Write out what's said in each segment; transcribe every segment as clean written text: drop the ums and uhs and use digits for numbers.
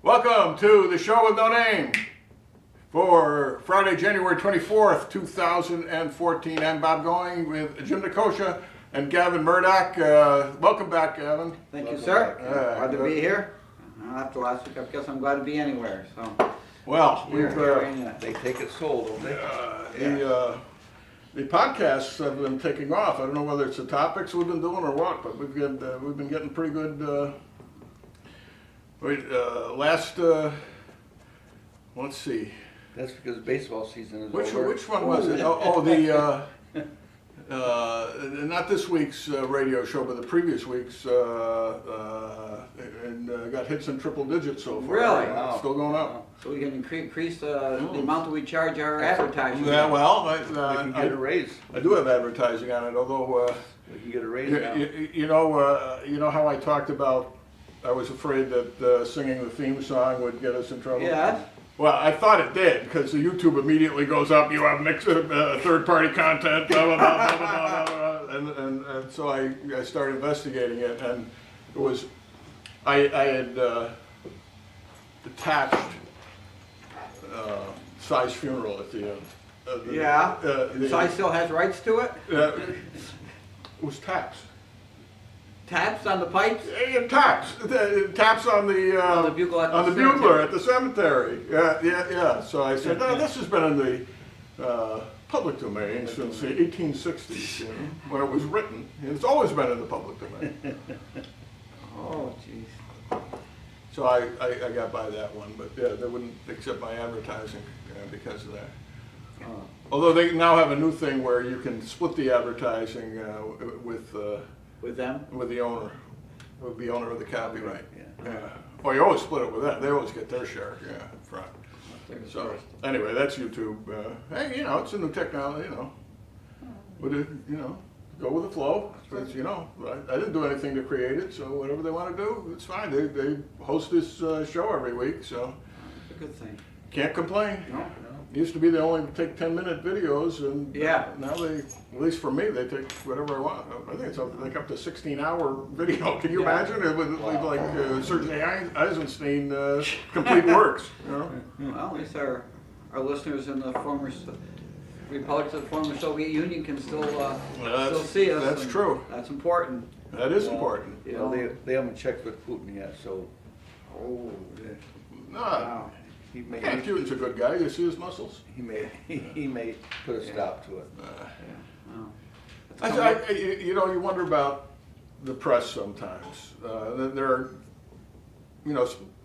Welcome to the show with no name for Friday, January 24th, 2014. I'm Bob Going with Jim Nikosha and Gavin Murdoch. Welcome back, Gavin. Thank you, sir. Glad to be here. After last week, I guess I'm glad to be anywhere. So, well, they take it sold, don't they? The podcasts have been taking off. I don't know whether it's the topics we've been doing or what, but we've been getting pretty good. Let's see. That's because baseball season is over. Which one was it? Not this week's radio show, but the previous week's, and got hits in triple digits so far. Really? Wow. Still going up. So we can increase the amount that we charge our advertising. Yeah, well, We can get a raise. I do have advertising on it, although We can get a raise now. you know how I talked about I was afraid that singing the theme song would get us in trouble. Yeah. Well, I thought it did, because the YouTube immediately goes up. You have mixed third-party content, blah blah blah blah blah, blah, blah. And so I started investigating it, and it was I had attached Cy's funeral at the end. Cy still has rights to it? It was taps. Taps on the pipes? Taps on the bugler at the cemetery. Yeah. So I said, no, this has been in the public domain since the 1860s, when it was written. It's always been in the public domain. Oh, jeez. So I got by that one, but yeah, they wouldn't accept my advertising because of that. Although they now have a new thing where you can split the advertising with them? With the owner, with the owner of the copyright. Yeah. Well, you always split it with that. They always get their share. Yeah, up front. So anyway, that's YouTube. Hey, it's a new technology. Would it, go with the flow. It's, I didn't do anything to create it, so whatever they want to do, it's fine. They host this show every week, so It's a good thing. can't complain. No. Used to be they only take 10-minute videos, and Yeah. now they, at least for me, they take whatever I want. I think it's like up to 16-hour video. Can you imagine? It would leave like Sergei Eisenstein complete works. Well, at least our listeners in the former republics of the former Soviet Union can still see us. That's true. That's important. That is important. They haven't checked with Putin yet, so Oh, No, wow. Putin's a good guy. You see his muscles. he may put a stop to it. Wow. You wonder about the press sometimes. There are,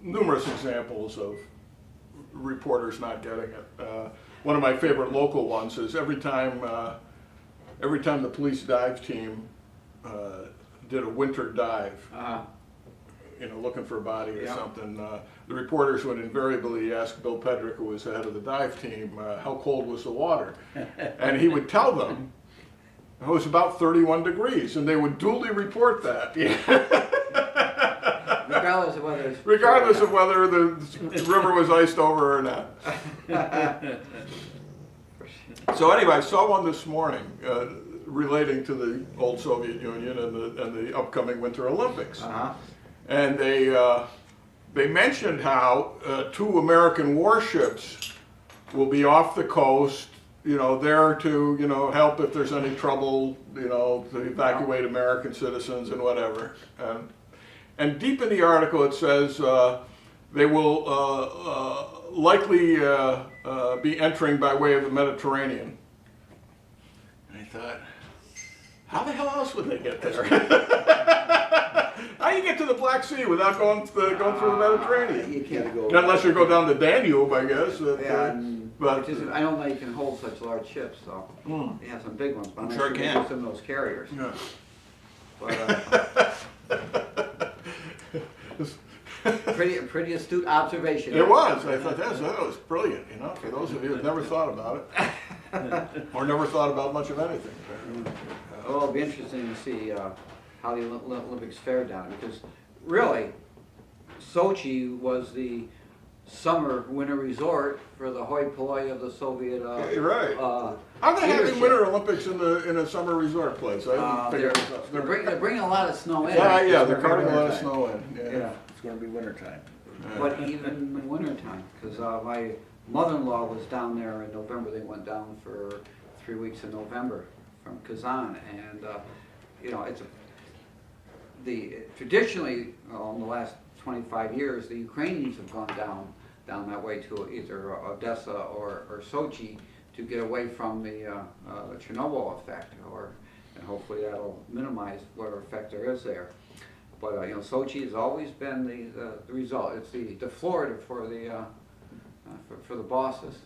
numerous examples of reporters not getting it. One of my favorite local ones is every time the police dive team did a winter dive, looking for a body or something, the reporters would invariably ask Bill Pedrick, who was the head of the dive team, how cold was the water? And he would tell them it was about 31 degrees, and they would duly report that. Regardless of whether the river was iced over or not. So anyway, I saw one this morning relating to the old Soviet Union and the upcoming Winter Olympics. And they mentioned how 2 American warships will be off the coast, there to, help if there's any trouble, to evacuate American citizens and whatever. And deep in the article it says they will likely be entering by way of the Mediterranean. And I thought, how the hell else would they get there? How do you get to the Black Sea without going through the Mediterranean? You can't go. Unless you go down the Danube, I guess. But I don't know you can hold such large ships, though. They have some big ones, but I'm Sure not can. use some of those carriers. Yeah. But, pretty astute observation. It was. I thought that was brilliant. For those of you who've never thought about it, or never thought about much of anything. Well, it'll be interesting to see how the Olympics fare down, because really, Sochi was the summer winter resort for the hoi polloi of the Soviet. You're right. How are they having Winter Olympics in a summer resort place? I didn't figure they're bringing a lot of snow in. Yeah, they're carting a lot of snow in. Yeah, it's going to be wintertime. but even in the wintertime, because my mother-in-law was down there in November. They went down for 3 weeks in November from Kazan, and you know, traditionally in the last 25 years, the Ukrainians have gone down that way to either Odessa or Sochi to get away from the Chernobyl effect, and hopefully that'll minimize whatever effect there is there. But you know, Sochi has always been the result. It's the Florida for the bosses,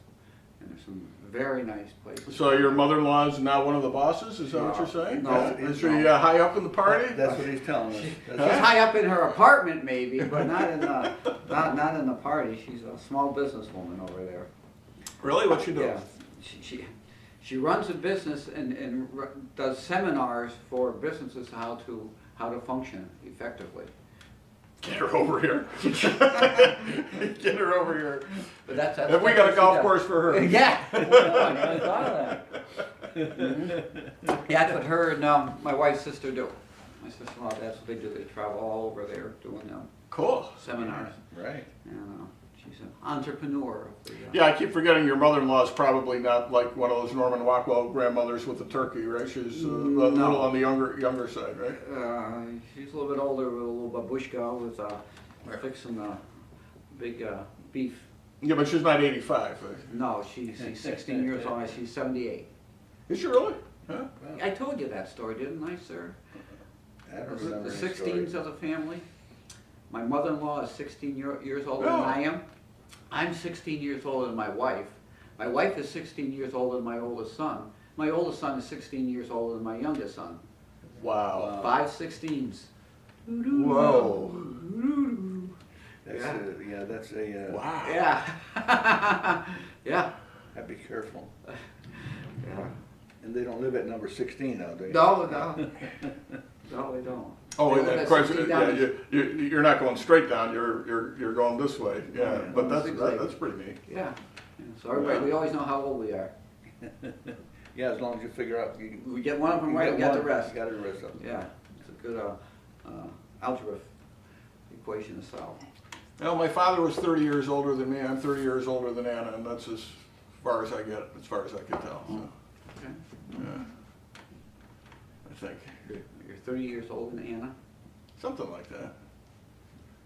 and there's some very nice places. So your mother-in-law is now one of the bosses? Is that what you're saying? No. Is she high up in the party? That's what he's telling us. She's high up in her apartment, maybe, but not in the party. She's a small businesswoman over there. Really? What's she doing? Yeah, she runs a business and does seminars for businesses how to function effectively. Get her over here. Get her over here. But that's Have we got a golf course for her? Yeah. Well, I never thought of that. Yeah, that's what her and my wife's sister do. My sister-in-law, that's what they do. They travel all over there doing Cool. seminars. Right. And she's an entrepreneur. Of the, Yeah, I keep forgetting your mother-in-law is probably not like one of those Norman Rockwell grandmothers with the turkey, right? She's a little on the younger side, right? She's a little bit older with a little babushka with fixing big beef. Yeah, but she's not 85. No, she's 16 years old. She's 78. Is she really? Huh? I told you that story, didn't I, sir? I don't The remember any 16s story. of the family. My mother-in-law is 16 years older than Oh. I am. I'm 16 years older than my wife. My wife is 16 years older than my oldest son. My oldest son is 16 years older than my youngest son. Wow. 5 16s. Whoa. That's Yeah. that's a, Wow. Yeah. Yeah. be careful. Yeah. And they don't live at number 16 now, do they? No, no. No, they don't. Oh, They and live of at course, 16 yeah, down. you're not going straight down. You're going this way. Yeah, Yeah. but That's exactly. that's pretty neat. Yeah. So everybody, we always know how old we are. Yeah, as long as you figure out. You, We get one of them you right, we got the one, rest. You got the rest of them. Yeah, it's a good algebra equation to solve. Well, my father was 30 years older than me. I'm 30 years older than Anna, and that's as far as I get, as far as I can tell. So, Okay. yeah, I think You're 30 years older than Anna? something like that.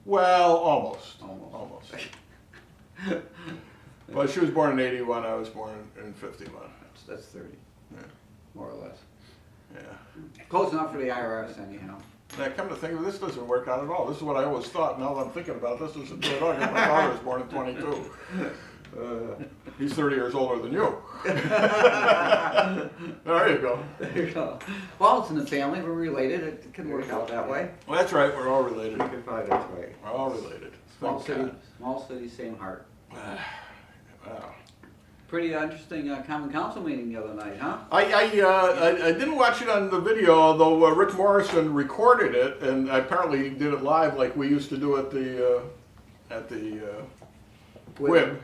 Well, almost. Almost. Well, she was born in 81. I was born in 51. That's 30, Yeah. more or less. Yeah. Close enough for the IRS anyhow. Now, come to think of it, this doesn't work out at all. This is what I always thought. Now that I'm thinking about this, doesn't do it all. My father was born in 22. He's 30 years older than you. There you go. There you go. Well, it's in the family, we're related, it can work out that way. Well, that's right. We're all related. We can find that's right. We're all related. Thank Small city, same heart. God. Wow. Pretty interesting common council meeting the other night, huh? I didn't watch it on the video, although Rick Morrison recorded it, and apparently he did it live like we used to do at the Quib.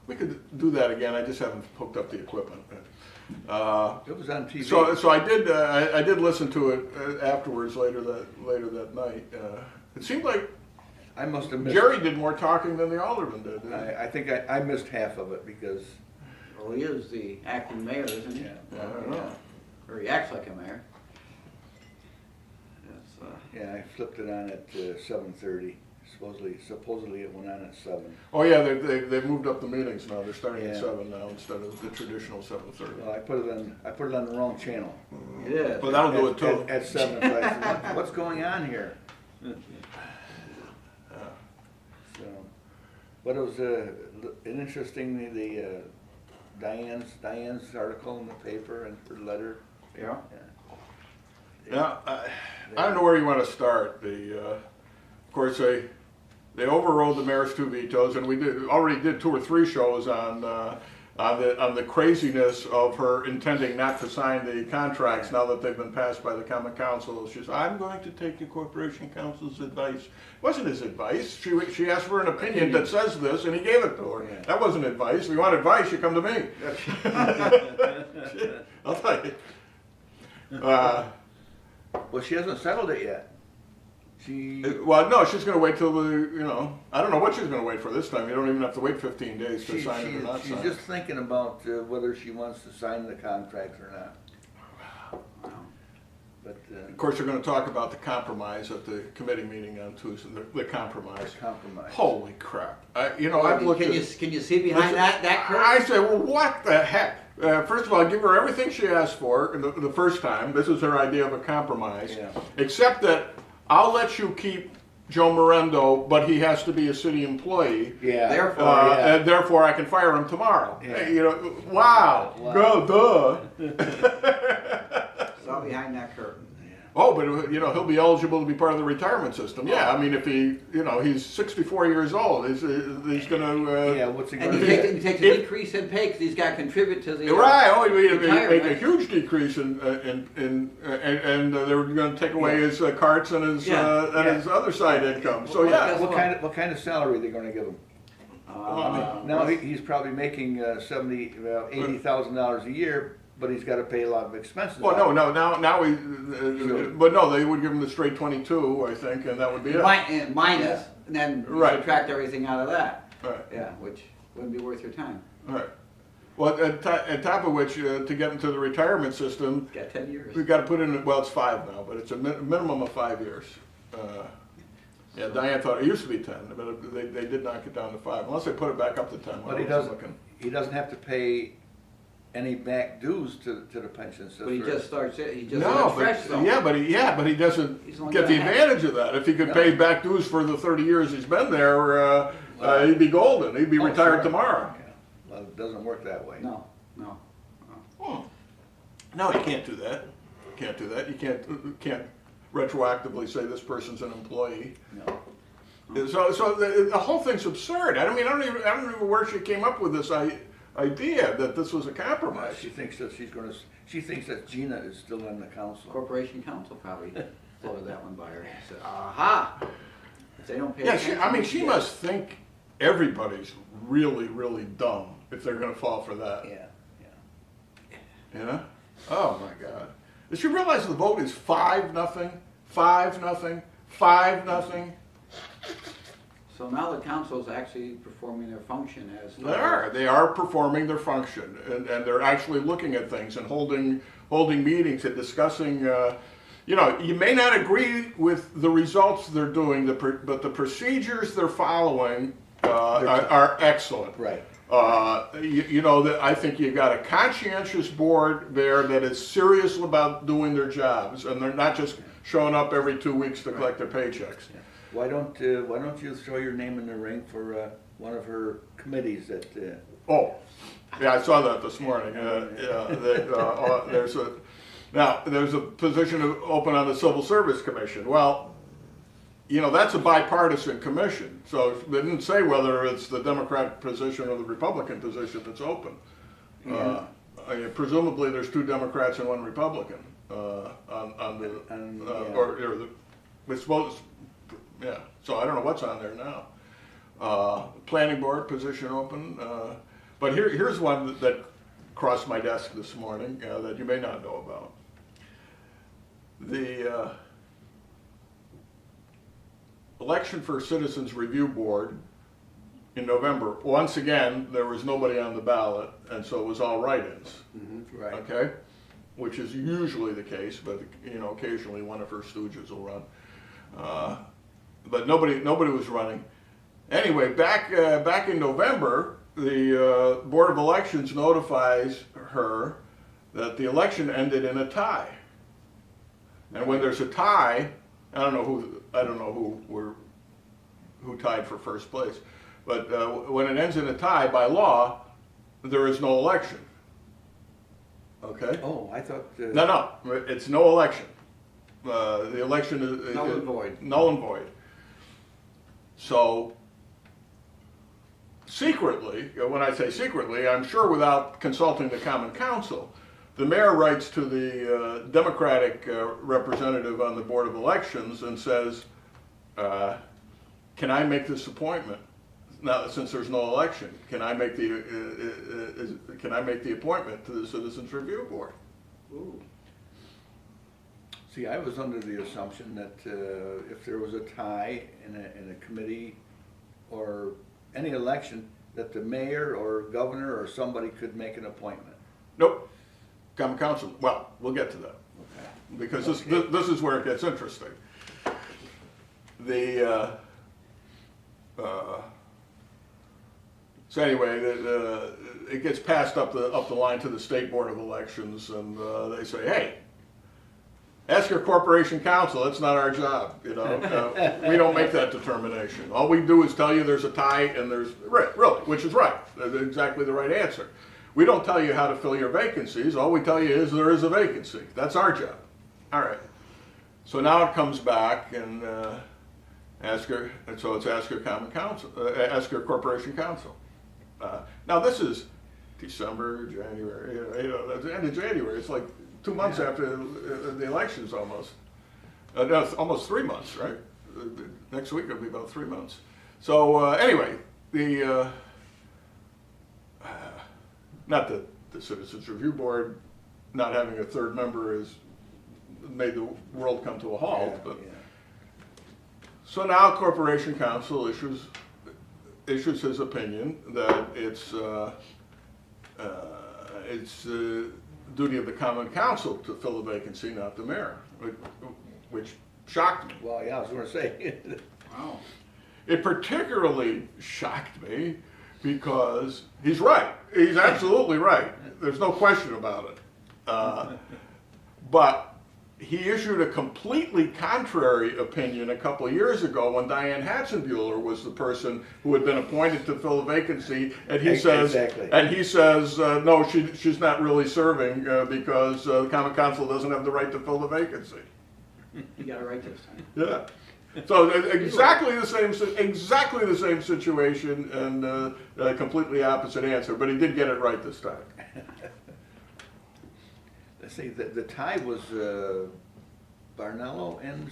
We could do that again. I just haven't hooked up the equipment. It was on TV. So I did listen to it afterwards later that night. It seemed like I must have missed. Jerry did more talking than the alderman did. I think I missed half of it because. Well, he is the acting mayor, isn't he? Yeah. I don't know. Or he acts like a mayor. That's, Yeah, I flipped it on at 7:30. Supposedly it went on at 7. Oh yeah, they moved up the meetings now. They're starting at Yeah. 7 now instead of the traditional 7:30. Well, I put it on the wrong channel. it is. Well, that'll do it too. At 7, so I said, what's going on here? So, but it was an interesting Diane's article in the paper and her letter. Yeah. Now, I don't know where you want to start. Of course, they overrode the mayor's 2 vetoes, and we already did 2 or 3 shows on the craziness of her intending not to sign the contracts now that they've been passed by the Common Council. She says, "I'm going to take the Corporation Council's advice." It wasn't his advice. She asked for an opinion that says this, and he gave it to her. Yeah. That wasn't advice. If you want advice, you come to me. I'll tell you. Well, she hasn't settled it yet. Well, no, she's gonna wait till I don't know what she's gonna wait for this time. You don't even have to wait 15 days to sign it or not sign it. She's just thinking about whether she wants to sign the contract or not. But, of course, they're gonna talk about the compromise at the committee meeting on Tuesday, the compromise. Holy crap. I've looked Can you see behind that curtain? I say, well, what the heck? First of all, give her everything she asked for the first time. This is her idea of a compromise. Yeah. Except that I'll let you keep Joe Morendo, but he has to be a city employee. Yeah. And therefore I can fire him tomorrow. Yeah. Wow. Go, duh. It's all behind that curtain. Oh, but he'll be eligible to be part of the retirement system. Yeah, I mean, if he's 64 years old, he's gonna. What's he And gonna he takes a decrease in pay because he's got to contribute to the right. Oh, he make a retirement. huge decrease and they were going to take away his carts and his his other side income. So yeah. What kind of salary are they going to give him? Now he's probably making $80,000 a year. But he's got to pay a lot of expenses. Well, now he, but no, they would give him the straight 22, I think, and that would be it. Minus, and then you subtract everything out of that. Right. Yeah, which wouldn't be worth your time. All right. Well, at top of which, to get into the retirement system, Got 10 years. we've got to put in, well, it's 5 now, but it's a minimum of 5 years. Diane thought it used to be 10, but they did knock it down to 5, unless they put it back up to 10. But he doesn't have to pay any back dues to the pension system. But he just starts it. He just No, fresh though. but he doesn't He's only get the gonna have- advantage of that. If he could pay back dues for the 30 years he's been there, he'd be golden. He'd be retired tomorrow. Yeah. Well, it doesn't work that way. No. No, you can't do that. You can't retroactively say this person's an employee. No. So the whole thing's absurd. I don't even know where she came up with this idea that this was a compromise. She thinks that she thinks that Gina is still in the council. Corporation Council probably floated that one by her. Said, aha! If they don't pay attention. She must think everybody's really, really dumb if they're going to fall for that. Yeah. Oh my God! Does she realize the vote is 5-0, 5-0, 5-0? So now the council is actually performing their function as. They are performing their function, and they're actually looking at things and holding meetings and discussing. You may not agree with the results they're doing, but the procedures they're following are excellent. Right. I think you got a conscientious board there that is serious about doing their jobs, and they're not just showing up every 2 weeks to collect their paychecks. Yeah. Why don't you throw your name in the ring for one of her committees that? I saw that this morning. There's a position open on the Civil Service Commission. Well, that's a bipartisan commission, so they didn't say whether it's the Democratic position or the Republican position that's open. Yeah. Presumably, there's 2 Democrats and 1 Republican we're supposed. Yeah, so I don't know what's on there now. Planning board position open, but here's one that crossed my desk this morning that you may not know about. The election for Citizens Review Board in November. Once again, there was nobody on the ballot, and so it was all write-ins. Mm-hmm. Right. Okay, which is usually the case, but occasionally one of her stooges will run. But nobody was running. Anyway, back in November, the Board of Elections notifies her that the election ended in a tie. And when there's a tie, I don't know who tied for first place, but when it ends in a tie, by law, there is no election. Okay. Oh, I thought. No, it's no election. The election is null and void. Null and void. So, secretly, when I say secretly, I'm sure without consulting the Common Council, the mayor writes to the Democratic representative on the Board of Elections and says, can I make this appointment? Now, since there's no election, can I make the appointment to the Citizens Review Board? Ooh. See, I was under the assumption that if there was a tie in a committee or any election, that the mayor or governor or somebody could make an appointment. Nope. Common council, well, we'll get to that. Okay. Because Okay. this is where it gets interesting. So anyway, it gets passed up the line to the State Board of Elections, and they say, hey, ask your corporation council, it's not our job, you know. We don't make that determination. All we do is tell you there's a tie, and there's, really, which is right, that's exactly the right answer. We don't tell you how to fill your vacancies, all we tell you is there is a vacancy. That's our job. All right. So now it comes back and ask your common council, ask your corporation council. Now this is December, January, you know, at the end of January. It's like 2 months after the elections almost. No, almost 3 months, right? Next week it'll be about 3 months. So anyway, not that the Citizens Review Board not having a third member has made the world come to a halt, Yeah, but yeah. so now Corporation Council issues his opinion that it's the duty of the Common Council to fill the vacancy, not the mayor, which shocked me. Well, yeah, I was gonna say. Wow. It particularly shocked me because he's right. He's absolutely right. There's no question about it. But he issued a completely contrary opinion a couple of years ago when Diane Hatzenbuehler was the person who had been appointed to fill the vacancy, and he says, Exactly. no, she's not really serving because the Common Council doesn't have the right to fill the vacancy. You got it right this time. Yeah. So exactly the same situation, and a completely opposite answer. But he did get it right this time. Let's see, the tie was Barnello and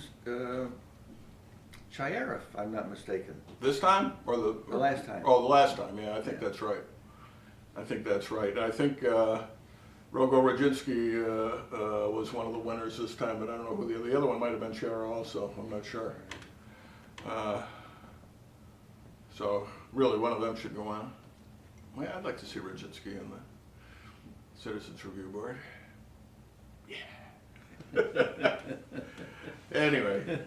Chiara, if I'm not mistaken. This time, or the last time? Oh, the last time. Yeah, I think Yeah. that's right. I think that's right. I think Rogo Rodzinski was one of the winners this time, but I don't know who the other one might have been. Chiara also. I'm not sure. So really, one of them should go on. Well, I'd like to see Rodzinski in the Citizens Review Board. Anyway,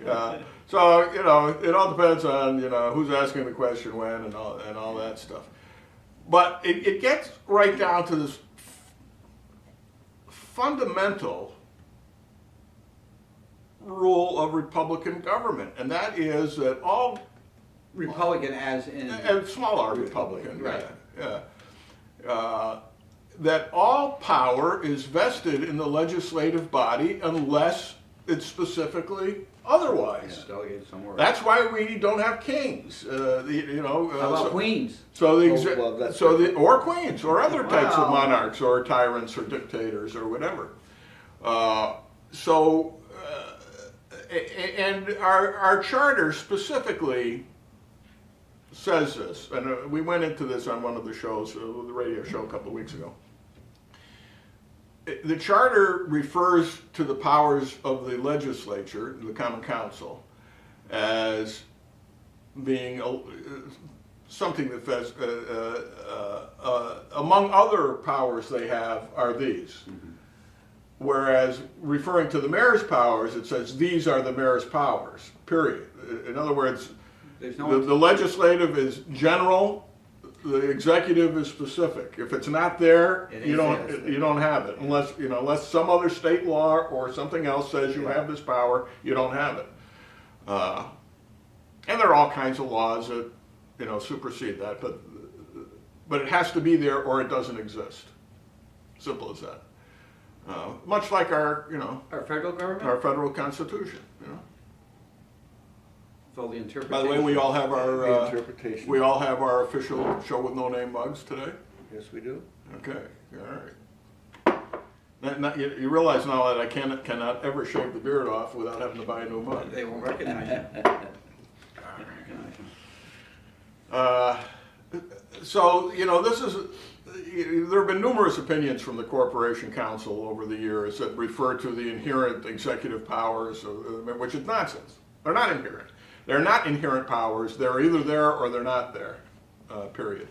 so you know, it all depends on who's asking the question when and all that stuff. But it gets right down to this fundamental rule of Republican government, and that is that all Republican as in... and small r Republican, right. yeah. That all power is vested in the legislative body unless it's specifically otherwise. Delegated somewhere. That's why we don't have kings. How about queens? So the or queens or other types of Wow. monarchs or tyrants or dictators or whatever. And our charter specifically says this, and we went into this on one of the shows, the radio show a couple of weeks ago. The charter refers to the powers of the legislature, the Common Council, as being something that says, among other powers they have are these. Mm-hmm. Whereas referring to the mayor's powers, it says these are the mayor's powers, period. In other words, There's no... the legislative is general, the executive is specific. If it's not there, you don't have it unless some other state law or something else says you have this power, you don't have it. And there are all kinds of laws that supersede that, but it has to be there or it doesn't exist. Simple as that. Much like our federal government? our federal constitution. So the interpretation... By the way, we all have our interpretation. we all have our official show with no name mugs today. Yes, we do. Okay, all right. You realize now that I cannot ever shave the beard off without having to buy a new mug. They won't recognize you. So this is there have been numerous opinions from the Corporation Council over the years that refer to the inherent executive powers, which is nonsense. They're not inherent. They're not inherent powers. They're either there or they're not there, period.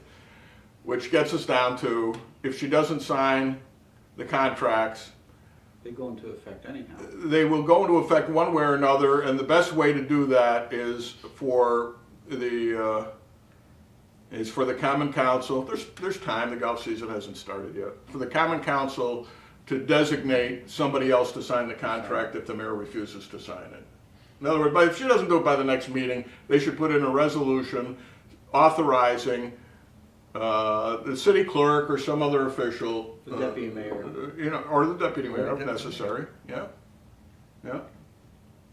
Which gets us down to, if she doesn't sign the contracts, They go into effect anyhow. they will go into effect one way or another, and the best way to do that is for the Common Council. There's time. The golf season hasn't started yet. For the Common Council to designate somebody else to sign the contract if the mayor refuses to sign it. In other words, if she doesn't do it by the next meeting, they should put in a resolution authorizing the city clerk or some other official, The deputy mayor. or the deputy mayor if necessary. Yeah, yeah,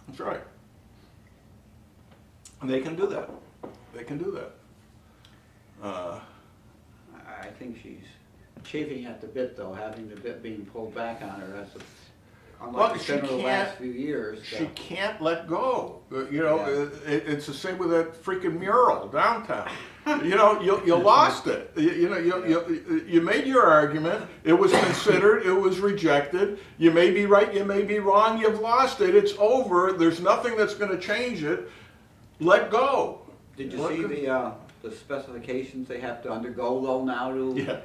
that's right. And they can do that. They can do that. I think she's chafing at the bit, though, having the bit being pulled back on her. That's unlike Well, it's she been the last can't- few years. She can't let go. It's the same with that freaking mural downtown. You lost it. You made your argument. It was considered. It was rejected. You may be right. You may be wrong. You've lost it. It's over. There's nothing that's going to change it. Let go. Did you see the specifications they have to undergo, though, now to?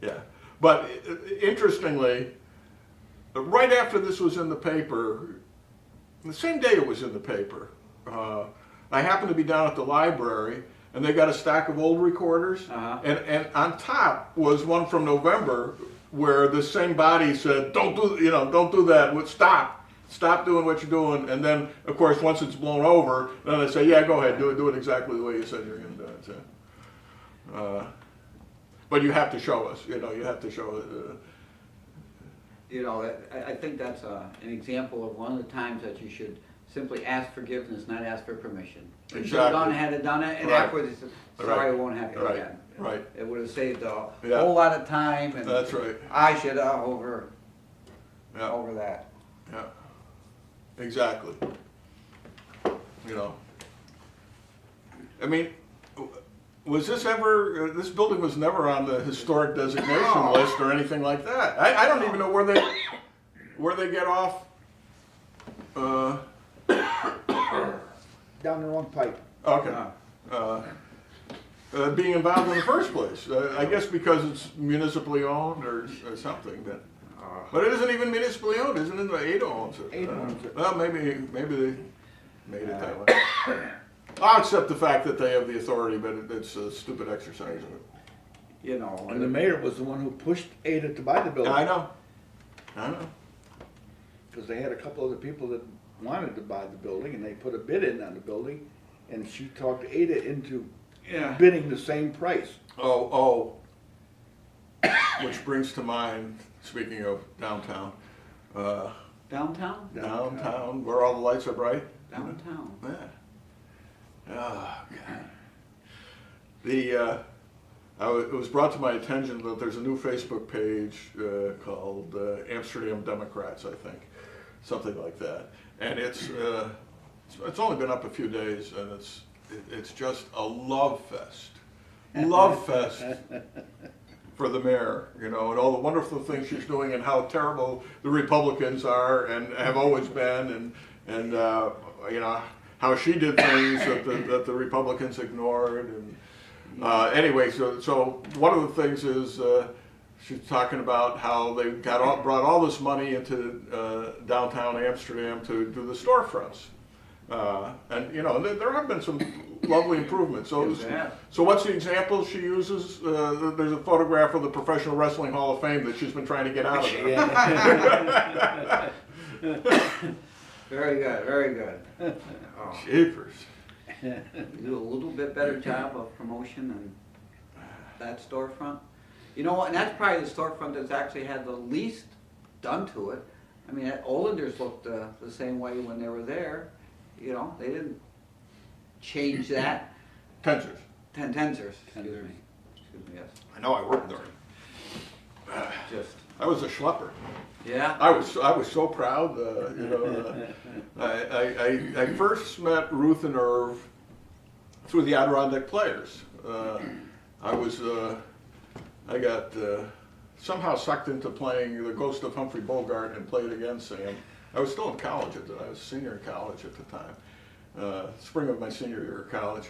Yeah. But interestingly, right after this was in the paper, the same day it was in the paper, I happened to be down at the library, and they got a stack of old recorders, and on top was one from November where the same body said, "Don't do that. Stop doing what you're doing." And then, of course, once it's blown over, then they say, "Yeah, go ahead, do it exactly the way you said you're going to do it." So, but you have to show us. You have to show it. I think that's an example of one of the times that you should simply ask forgiveness, not ask for permission. You should have gone ahead and done it, and Right. afterwards, sorry, it won't happen Right. again. Right. It would have saved a Yeah. whole lot of time, and That's right. I should have over that. Yeah. Exactly. I mean, was this ever? This building was never on the historic designation list or anything like that. I don't even know where they get off. Down the wrong pipe. Okay. Being involved in the first place. I guess because it's municipally owned or something. But it isn't even municipally owned, isn't it? Ada owns it. Ada owns it. Well, maybe they made it that way. I'll accept the fact that they have the authority, but it's a stupid exercise of it. And the mayor was the one who pushed Ada to buy the building. I know. Because they had a couple other people that wanted to buy the building, and they put a bid in on the building, and she talked Ada into bidding the same price. Oh. Which brings to mind, speaking of downtown. Downtown? Downtown, where all the lights are bright. Downtown. Yeah. Oh, God. It was brought to my attention that there's a new Facebook page called Amsterdam Democrats, I think, something like that. And it's only been up a few days, and it's just a love fest for the mayor, and all the wonderful things she's doing, and how terrible the Republicans are and have always been, and how she did things that the Republicans ignored. And anyway, so one of the things is she's talking about how they brought all this money into downtown Amsterdam to do the storefronts, and there have been some lovely improvements. So what's the example she uses? There's a photograph of the Professional Wrestling Hall of Fame that she's been trying to get out of there. Very good, very good. Oh. Jeepers. Do a little bit better job of promotion than that storefront. And that's probably the storefront that's actually had the least done to it. I mean, Olanders looked the same way when they were there. They didn't change that. Tensors. Tensors, excuse me, yes. I know, I worked there. Just. I was a schlepper. Yeah. I was so proud. I first met Ruth and Irv through the Adirondack Players. I was I got somehow sucked into playing The Ghost of Humphrey Bogart and played against Sam. I was still in college I was a senior in college at the time, spring of my senior year of college.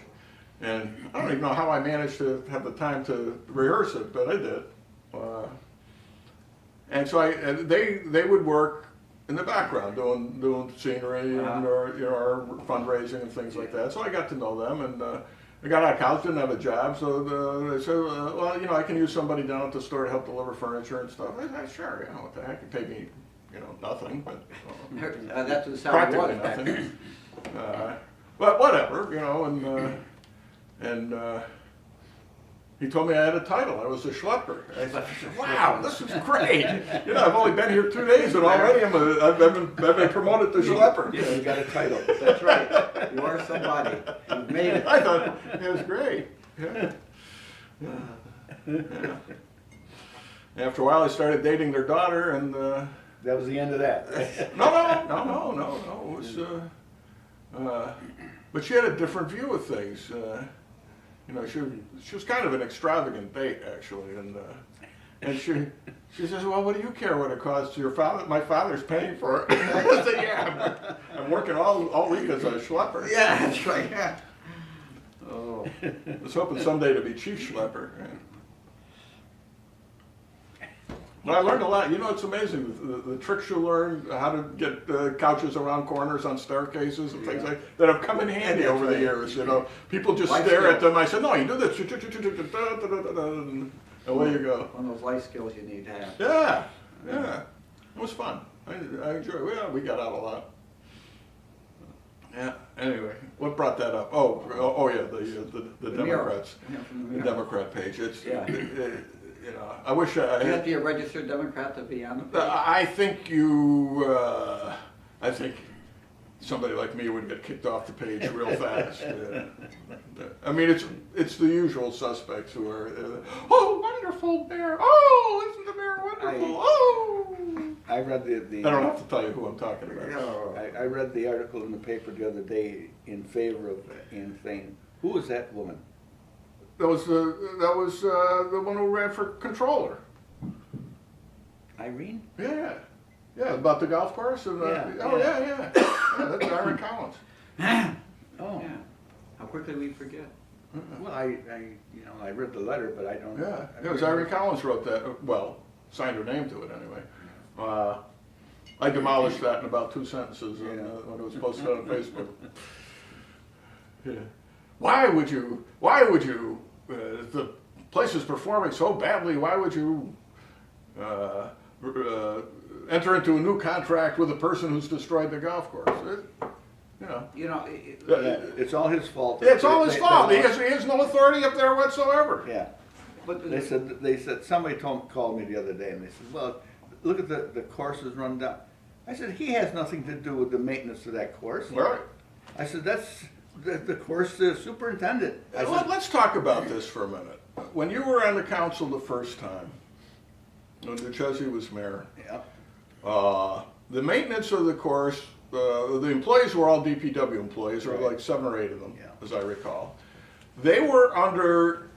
And I don't even know how I managed to have the time to rehearse it, but I did. And so they would work in the background doing scenery and or fundraising and things like that. So I got to know them, and I got out of college, didn't have a job, so they said, well, I can use somebody down at the store to help deliver furniture and stuff. I said, sure, what the heck, it paid me, nothing, but That's what the salary practically was back nothing. But whatever, and he told me I had a title. I was a schlepper. I said, wow, this is great. I've only been here 2 days and already I've been promoted to schlepper. Yeah, you got a title. That's right. You are somebody. You've made it. I thought it was great. Yeah. Yeah. After a while, I started dating their daughter, and That was the end of that. no. It was, but she had a different view of things. She was kind of an extravagant date, actually, and she says, well, what do you care what it costs? My father's paying for it. I said, yeah, I'm working all week as a schlepper. Yeah, that's right. Yeah. Oh. I was hoping someday to be chief schlepper. But I learned a lot. It's amazing the tricks you learn, how to get couches around corners on staircases and things like that have come in handy over the years. People just stare at them. I said, no, you do this. And away you go. One of those life skills you need to have. Yeah. It was fun. I enjoyed it. Well, we got out a lot. Yeah. Anyway, what brought that up? Oh yeah, the Democrats, the Democrat page. It's I wish You have to be a registered Democrat to be on the page. I think I think somebody like me would get kicked off the page real fast. I mean, it's the usual suspects who are, oh, wonderful mayor. Oh, isn't the mayor wonderful? I read the I don't have to tell you who I'm talking about. I read the article in the paper the other day in favor of Ann Thane. Who was that woman? That was the one who ran for controller. Irene? Yeah, about the golf course and yeah, that's Aaron Collins. Oh, Yeah. How quickly we forget. well, I read the letter, but I don't. Yeah, it was Irene Collins wrote that. Well, signed her name to it anyway. I demolished that in about 2 sentences when it was posted on Facebook. Yeah. Why would you? The place is performing so badly. Why would you enter into a new contract with a person who's destroyed the golf course? It's all his fault. It's all his fault. He has no authority up there whatsoever. Yeah. But They said somebody called me the other day and they said, well, look at the courses run down. I said, he has nothing to do with the maintenance of that course. Right. I said, that's the course superintendent. Let's talk about this for a minute. When you were on the council the first time, when Duchesne was mayor, the maintenance of the course, the employees were all DPW employees, or like 7 or 8 of them, as I recall. They were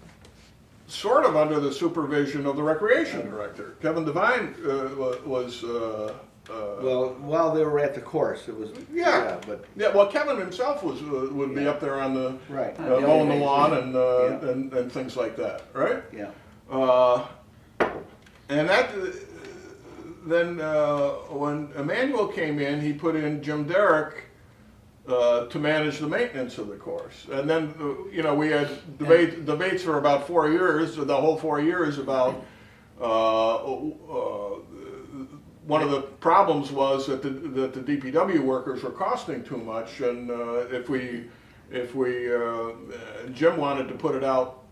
sort of under the supervision of the recreation director. Kevin Devine was. Well, while they were at the course, it was. Well, Kevin himself would be up there on the right mowing the lawn and things like that, right? Yeah. And that then when Emmanuel came in, he put in Jim Derrick to manage the maintenance of the course. And then we had debates for about 4 years, the whole 4 years about. One of the problems was that the DPW workers were costing too much, and Jim wanted to put it out,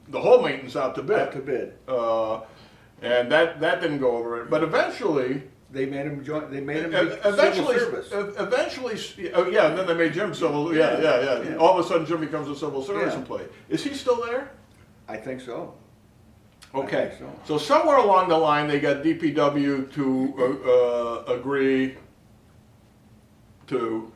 the whole maintenance out to bid. And that didn't go over it. But eventually they made him join. They made him civil service. Eventually, and then they made Jim civil. Yeah. All of a sudden, Jim becomes a civil service employee. Is he still there? I think so. Okay, so somewhere along the line they got DPW to agree to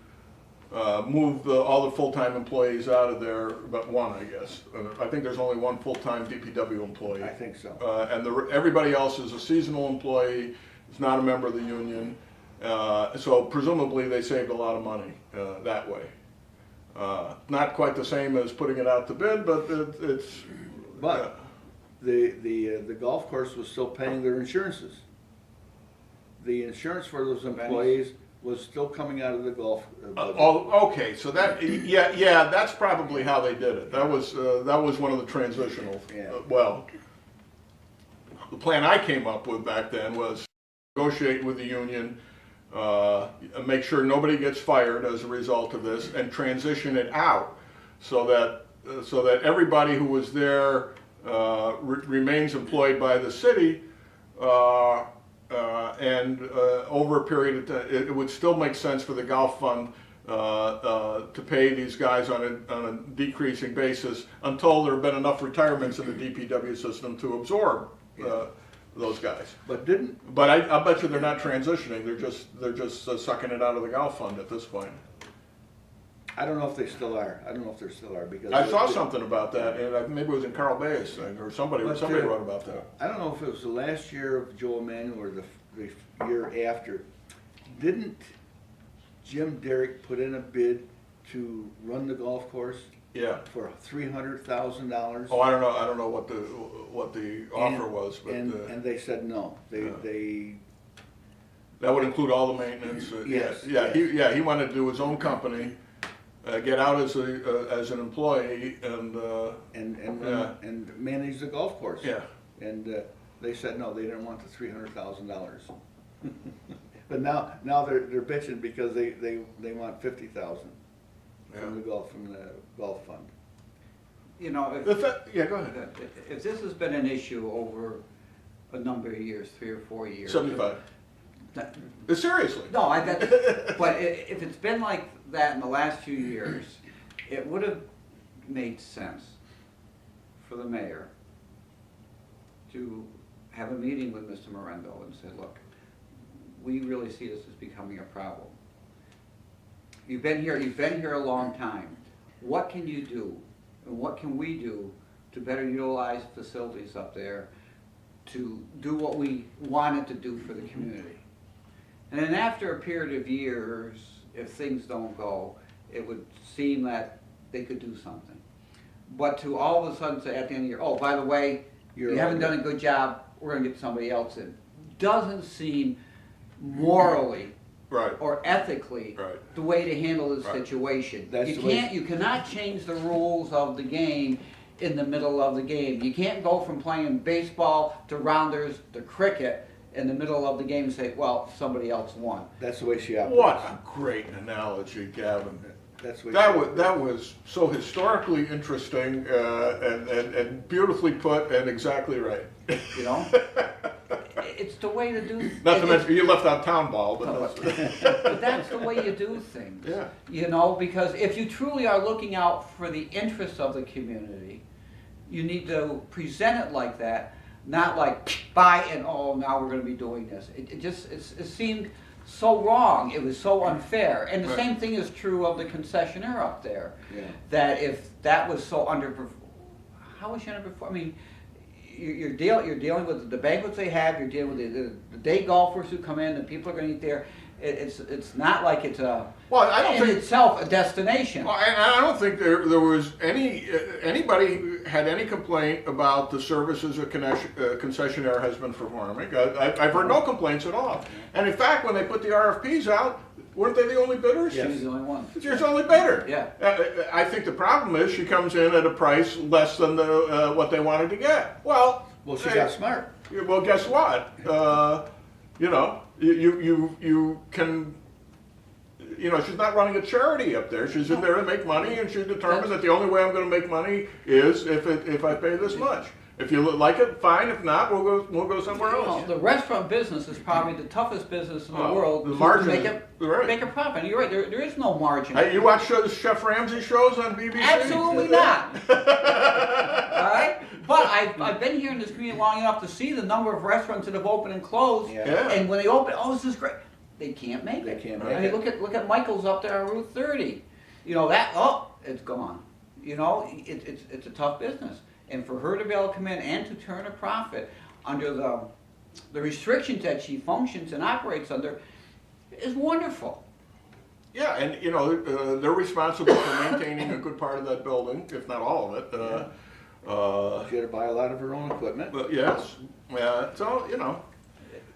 move all the full-time employees out of there, but one, I guess. I think there's only one full-time DPW employee. I think so. And everybody else is a seasonal employee, is not a member of the union. So presumably they saved a lot of money that way. Not quite the same as putting it out to bid, but it's. But the golf course was still paying their insurances. The insurance for those employees was still coming out of the golf budget. Okay, so that, yeah, that's probably how they did it. That was one of the transitional, Yeah. Well, the plan I came up with back then was negotiate with the union, make sure nobody gets fired as a result of this, and transition it out so that everybody who was there remains employed by the city, and over a period of time, it would still make sense for the golf fund to pay these guys on a decreasing basis until there have been enough retirements in the DPW system to absorb those guys. But I bet you they're not transitioning. They're just sucking it out of the golf fund at this point. I don't know if they still are. I don't know if they still are because I saw something about that, and maybe it was in Carl Bay's thing, or somebody wrote about that. I don't know if it was the last year of Joe Emanuel or the year after. Didn't Jim Derrick put in a bid to run the golf course? Yeah. For $300,000. Oh, I don't know what the offer was, but and they said no. They that would include all the maintenance. Yes. He wanted to do his own company, get out as an employee, and manage the golf course. Yeah. And they said no. They didn't want the $300,000. But now they're bitching because they want $50,000 from the golf fund. You know, yeah, go ahead. if this has been an issue over a number of years, 3 or 4 years. 75. Seriously. No, but if it's been like that in the last few years, it would have made sense for the mayor to have a meeting with Mr. Morendo and say, look, we really see this as becoming a problem. You've been here a long time. What can you do, and what can we do to better utilize facilities up there to do what we wanted to do for the community? And then after a period of years, if things don't go, it would seem that they could do something. But to all of a sudden say at the end of the year, oh, by the way, you haven't done a good job, we're going to get somebody else in, doesn't seem morally or ethically the way to handle this situation. You cannot change the rules of the game in the middle of the game. You can't go from playing baseball to rounders to cricket in the middle of the game and say, well, somebody else won. That's the way she operates. What a great analogy, Gavin. That's what that was so historically interesting and beautifully put and exactly right. You know, it's the way to do. Not to mention you left out town ball, but that's the way you do things. Yeah. You know, because if you truly are looking out for the interests of the community, you need to present it like that, not like buy and oh now we're going to be doing this. It seemed so wrong. It was so unfair. And the same thing is true of the concessionaire up there. Yeah. That if that was so how was she underperforming? I mean, you're dealing with the banquets they have. You're dealing with the day golfers who come in. And people are going to eat there. It's not like it's I don't think itself a destination. Well, and I don't think there was anybody who had any complaint about the services a concessionaire has been performing. I've heard no complaints at all. And in fact, when they put the RFPs out, weren't they the only bidders? Yes. She was the only one. She was the only bidder. Yeah. I think the problem is she comes in at a price less than what they wanted to get. Well, she got smart. Well, guess what? You know, you can. You know, she's not running a charity up there. She's in there to make money, and she's determined that the only way I'm going to make money is if I pay this much. If you like it, fine. If not, we'll go somewhere else. The restaurant business is probably the toughest business in the world the margin to make a profit. You're right. There is no margin. Hey, you watch Chef Ramsay shows on BBC? Absolutely not. All right. But I've been here in this community long enough to see the number of restaurants that have opened and closed. Yeah. And when they open, oh, this is great. they can't make They it. can't I make mean, it. look at Michael's up there on Route 30. You know, it's gone. You know, it's a tough business. And for her to be able to come in and to turn a profit under the restrictions that she functions and operates under is wonderful. Yeah, and you know, they're responsible for maintaining a good part of that building, if not all of it. She had to buy a lot of her own equipment. But yes, so, you know,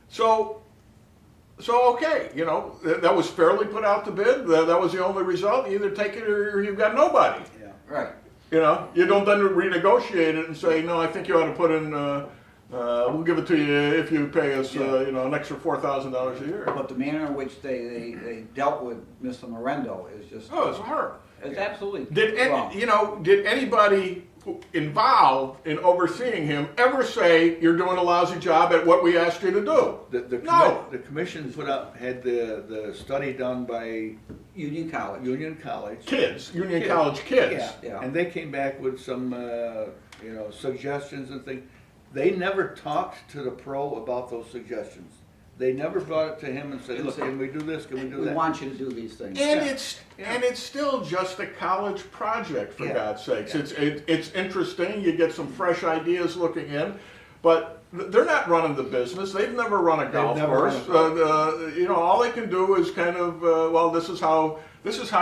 so okay, you know, that was fairly put out to bid. That was the only result. You either take it or you've got nobody. Yeah. Right. You know, you don't then renegotiate it and say, no, I think you ought to put in, we'll give it to you if you pay us, you know, an extra $4,000 a year. But the manner in which they dealt with Mr. Morendo is just... Oh, it's horrible. It's absolutely wrong. You know, did anybody involved in overseeing him ever say, you're doing a lousy job at what we asked you to do? No. The commission had the study done by Union College. Union College. Union College kids. Yeah. And they came back with some, you know, suggestions and things. They never talked to the pro about those suggestions. They never brought it to him and said, look, can we do this, can we do that? We want you to do these things. And it's still just a college project, for God's sakes. It's interesting. You get some fresh ideas looking in, but they're not running the business. They've never run a golf course. You know, all they can do is kind of well, this is how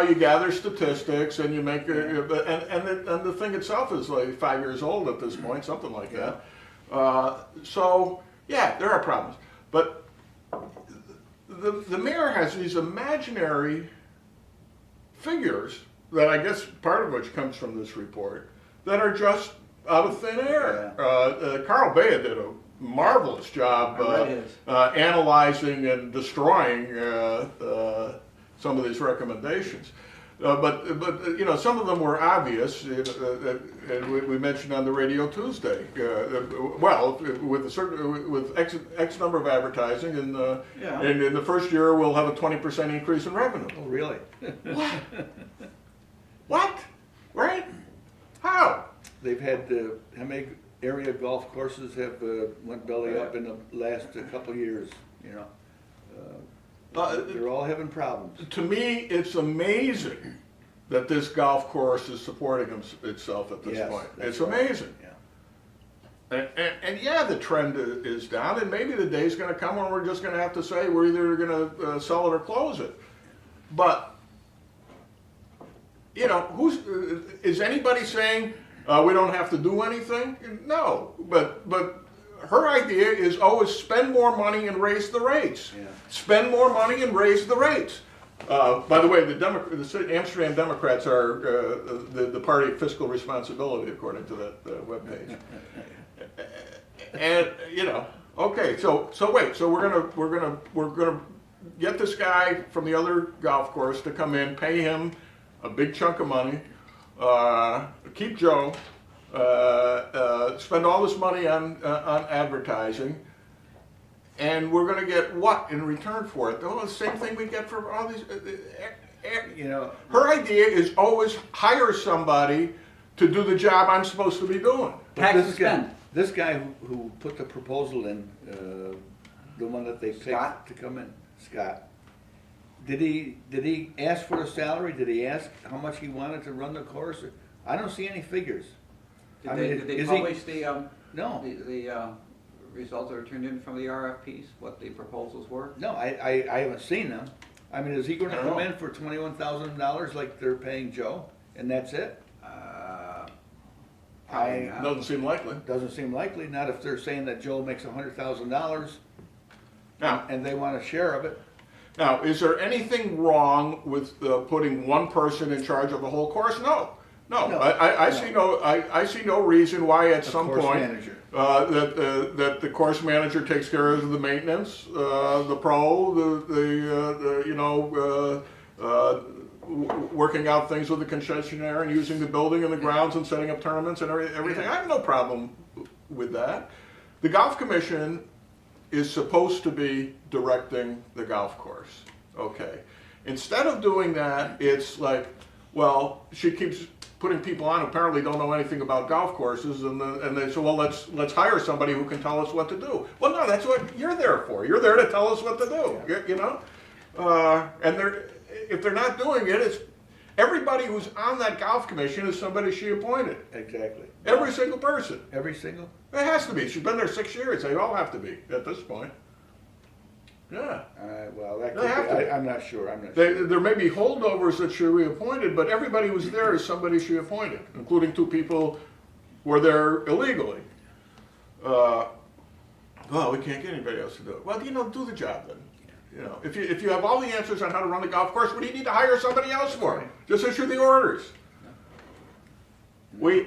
you gather statistics, and you make and the thing itself is like 5 years old at this point, something like that. So yeah, there are problems, but the mayor has these imaginary figures that I guess part of which comes from this report that are just out of thin air. Carl Bea did a marvelous job analyzing and destroying some of these recommendations. But you know, some of them were obvious, and we mentioned on the radio Tuesday. Well, with X number of advertising, and in the first year we'll have a 20% increase in revenue. Oh, really? What? What? Right? How? They've had how many area golf courses have went belly up in the last couple of years? You know. They're all having problems. To me, it's amazing that this golf course is supporting itself at this point. It's amazing. Yeah. And yeah, the trend is down, and maybe the day's going to come when we're just going to have to say we're either going to sell it or close it. But, you know, is anybody saying we don't have to do anything? No, but her idea is always spend more money and raise the rates. Yeah. Spend more money and raise the rates. By the way, the Amsterdam Democrats are the party of fiscal responsibility, according to that webpage. And you know, okay, so wait, so we're gonna get this guy from the other golf course to come in, pay him a big chunk of money, keep Joe. Spend all this money on advertising, and we're going to get what in return for it? The same thing we get for all these. You know, her idea is always hire somebody to do the job I'm supposed to be doing. This guy who put the proposal in, the one that they picked to come in, Scott. Did he ask for the salary? Did he ask how much he wanted to run the course? I don't see any figures. Did they publish the results that were turned in from the RFPs, what the proposals were? No, I haven't seen them. I mean, is he going to come in for $21,000 like they're paying Joe, and that's it? Doesn't seem likely. Doesn't seem likely. Not if they're saying that Joe makes $100,000 and they want a share of it. Now, is there anything wrong with putting one person in charge of the whole course? No. I see no reason why at some point that the course manager takes care of the maintenance, the pro, working out things with the concessionaire and using the building and the grounds and setting up tournaments and everything. I have no problem with that. The golf commission is supposed to be directing the golf course. Okay. Instead of doing that, it's like, well, she keeps putting people on who apparently don't know anything about golf courses, and they say, well, let's hire somebody who can tell us what to do. Well, no, that's what you're there for. You're there to tell us what to do. You know. And if they're not doing it, it's everybody who's on that golf commission is somebody she appointed. Exactly. Every single person. Every single? It has to be. She's been there 6 years. They all have to be at this point. Yeah. Well, that They have could be, to. I'm not sure, I'm not sure. There may be holdovers that she reappointed, but everybody who's there is somebody she appointed, including 2 people who were there illegally. Well, we can't get anybody else to do it. Well, do the job then. If you have all the answers on how to run the golf course, what do you need to hire somebody else for? Just issue the orders. We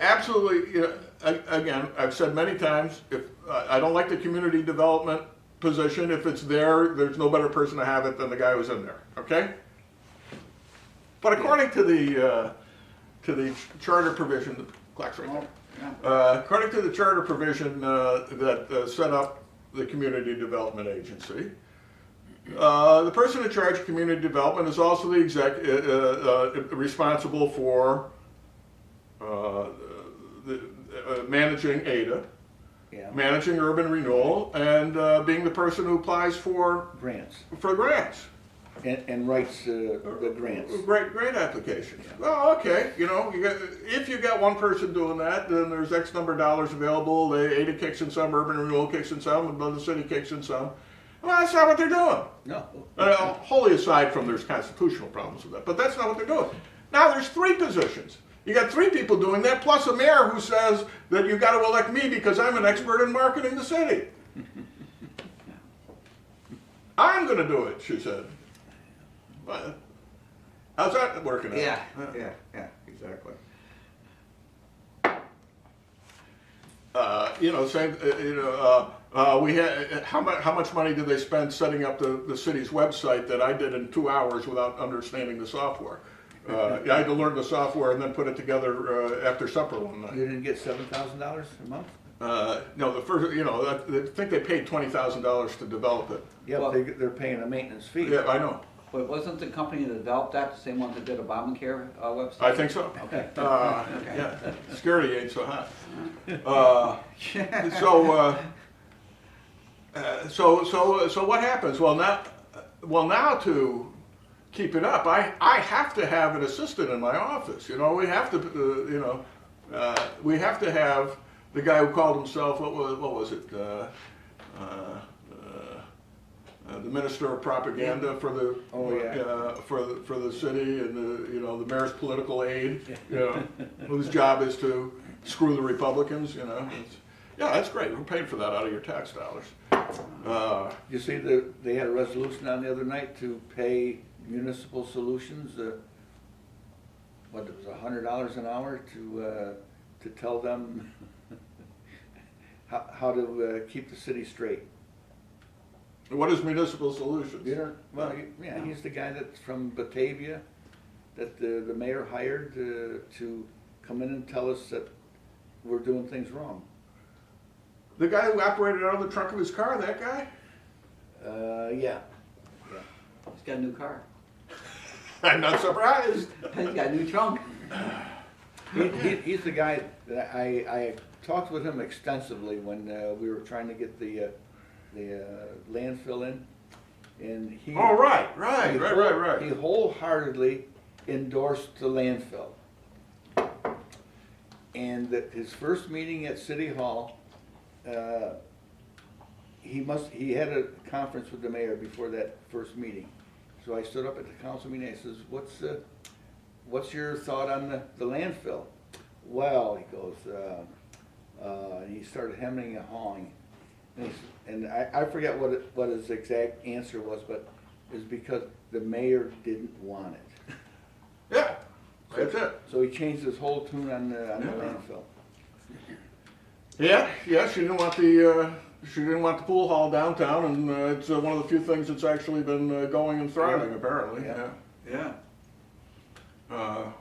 absolutely, again, I've said many times, if I don't like the community development position, if it's there, there's no better person to have it than the guy who's in there, okay? But according to the charter provision, the clock's right there. According to the charter provision that set up the Community Development Agency, the person in charge of community development is also the responsible for managing ADA, managing urban renewal, and being the person who applies for Grants. And writes the grants. Grant applications. Well, okay, if you got one person doing that, then there's X number of dollars available. ADA kicks in some, urban renewal kicks in some, and the city kicks in some. Well, that's not what they're doing. No. Wholly aside from there's constitutional problems with that, but that's not what they're doing. Now there's 3 positions. You got 3 people doing that, plus a mayor who says that you got to elect me because I'm an expert in marketing the city. I'm going to do it, she said. Well, how's that working out? Yeah, exactly. We had how much money did they spend setting up the city's website that I did in 2 hours without understanding the software? I had to learn the software and then put it together after supper one night. You didn't get $7,000 a month? No, the first, I think they paid $20,000 to develop it. Yeah, Well- but they're paying a maintenance fee. Yeah, I know. But wasn't the company that developed that the same one that did Obamacare website? I think so. Okay. Yeah, security ain't so hot. So what happens? Well, now to keep it up, I have to have an assistant in my office. We have to, we have to have the guy who called himself what was it? The minister of propaganda for the for the city and the mayor's political aide, whose job is to screw the Republicans. Yeah, that's great. We're paying for that out of your tax dollars. You see, they had a resolution on the other night to pay Municipal Solutions, what it was, $100 an hour to tell them how to keep the city straight. What is Municipal Solutions? Well, yeah, he's the guy that's from Batavia, that the mayor hired to come in and tell us that we're doing things wrong. The guy who operated out of the trunk of his car, that guy? Yeah. He's got a new car. I'm not surprised. He's got a new trunk. He's the guy that I talked with him extensively when we were trying to get the landfill in, and he. Oh, right. He wholeheartedly endorsed the landfill, and that his first meeting at City Hall, he had a conference with the mayor before that first meeting. So I stood up at the council meeting. I says, "What's your thought on the landfill?" Well, he goes, and he started hemming and hawing. And I forget what his exact answer was, but it was because the mayor didn't want it. Yeah, that's it. So he changed his whole tune on the landfill. Yeah, she didn't want the pool hall downtown, and it's one of the few things that's actually been going and thriving, apparently. Yeah. Well,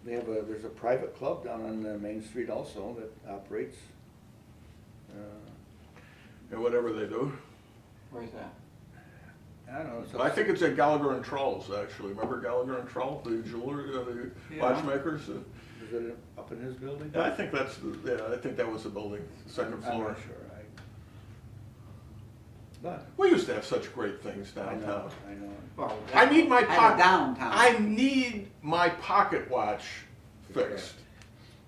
There's a private club down on Main Street also that operates. yeah, whatever they do. Where's that? I don't know. I think it's at Gallagher and Trolls, actually. Remember Gallagher and Troll, the jeweler, the watchmakers? Is it up in his building? Yeah, I think I think that was the building, the second floor. I'm not sure. But, We used to have such great things I know, downtown. I know. Well, I need my and pocket. downtown. I need my pocket watch fixed.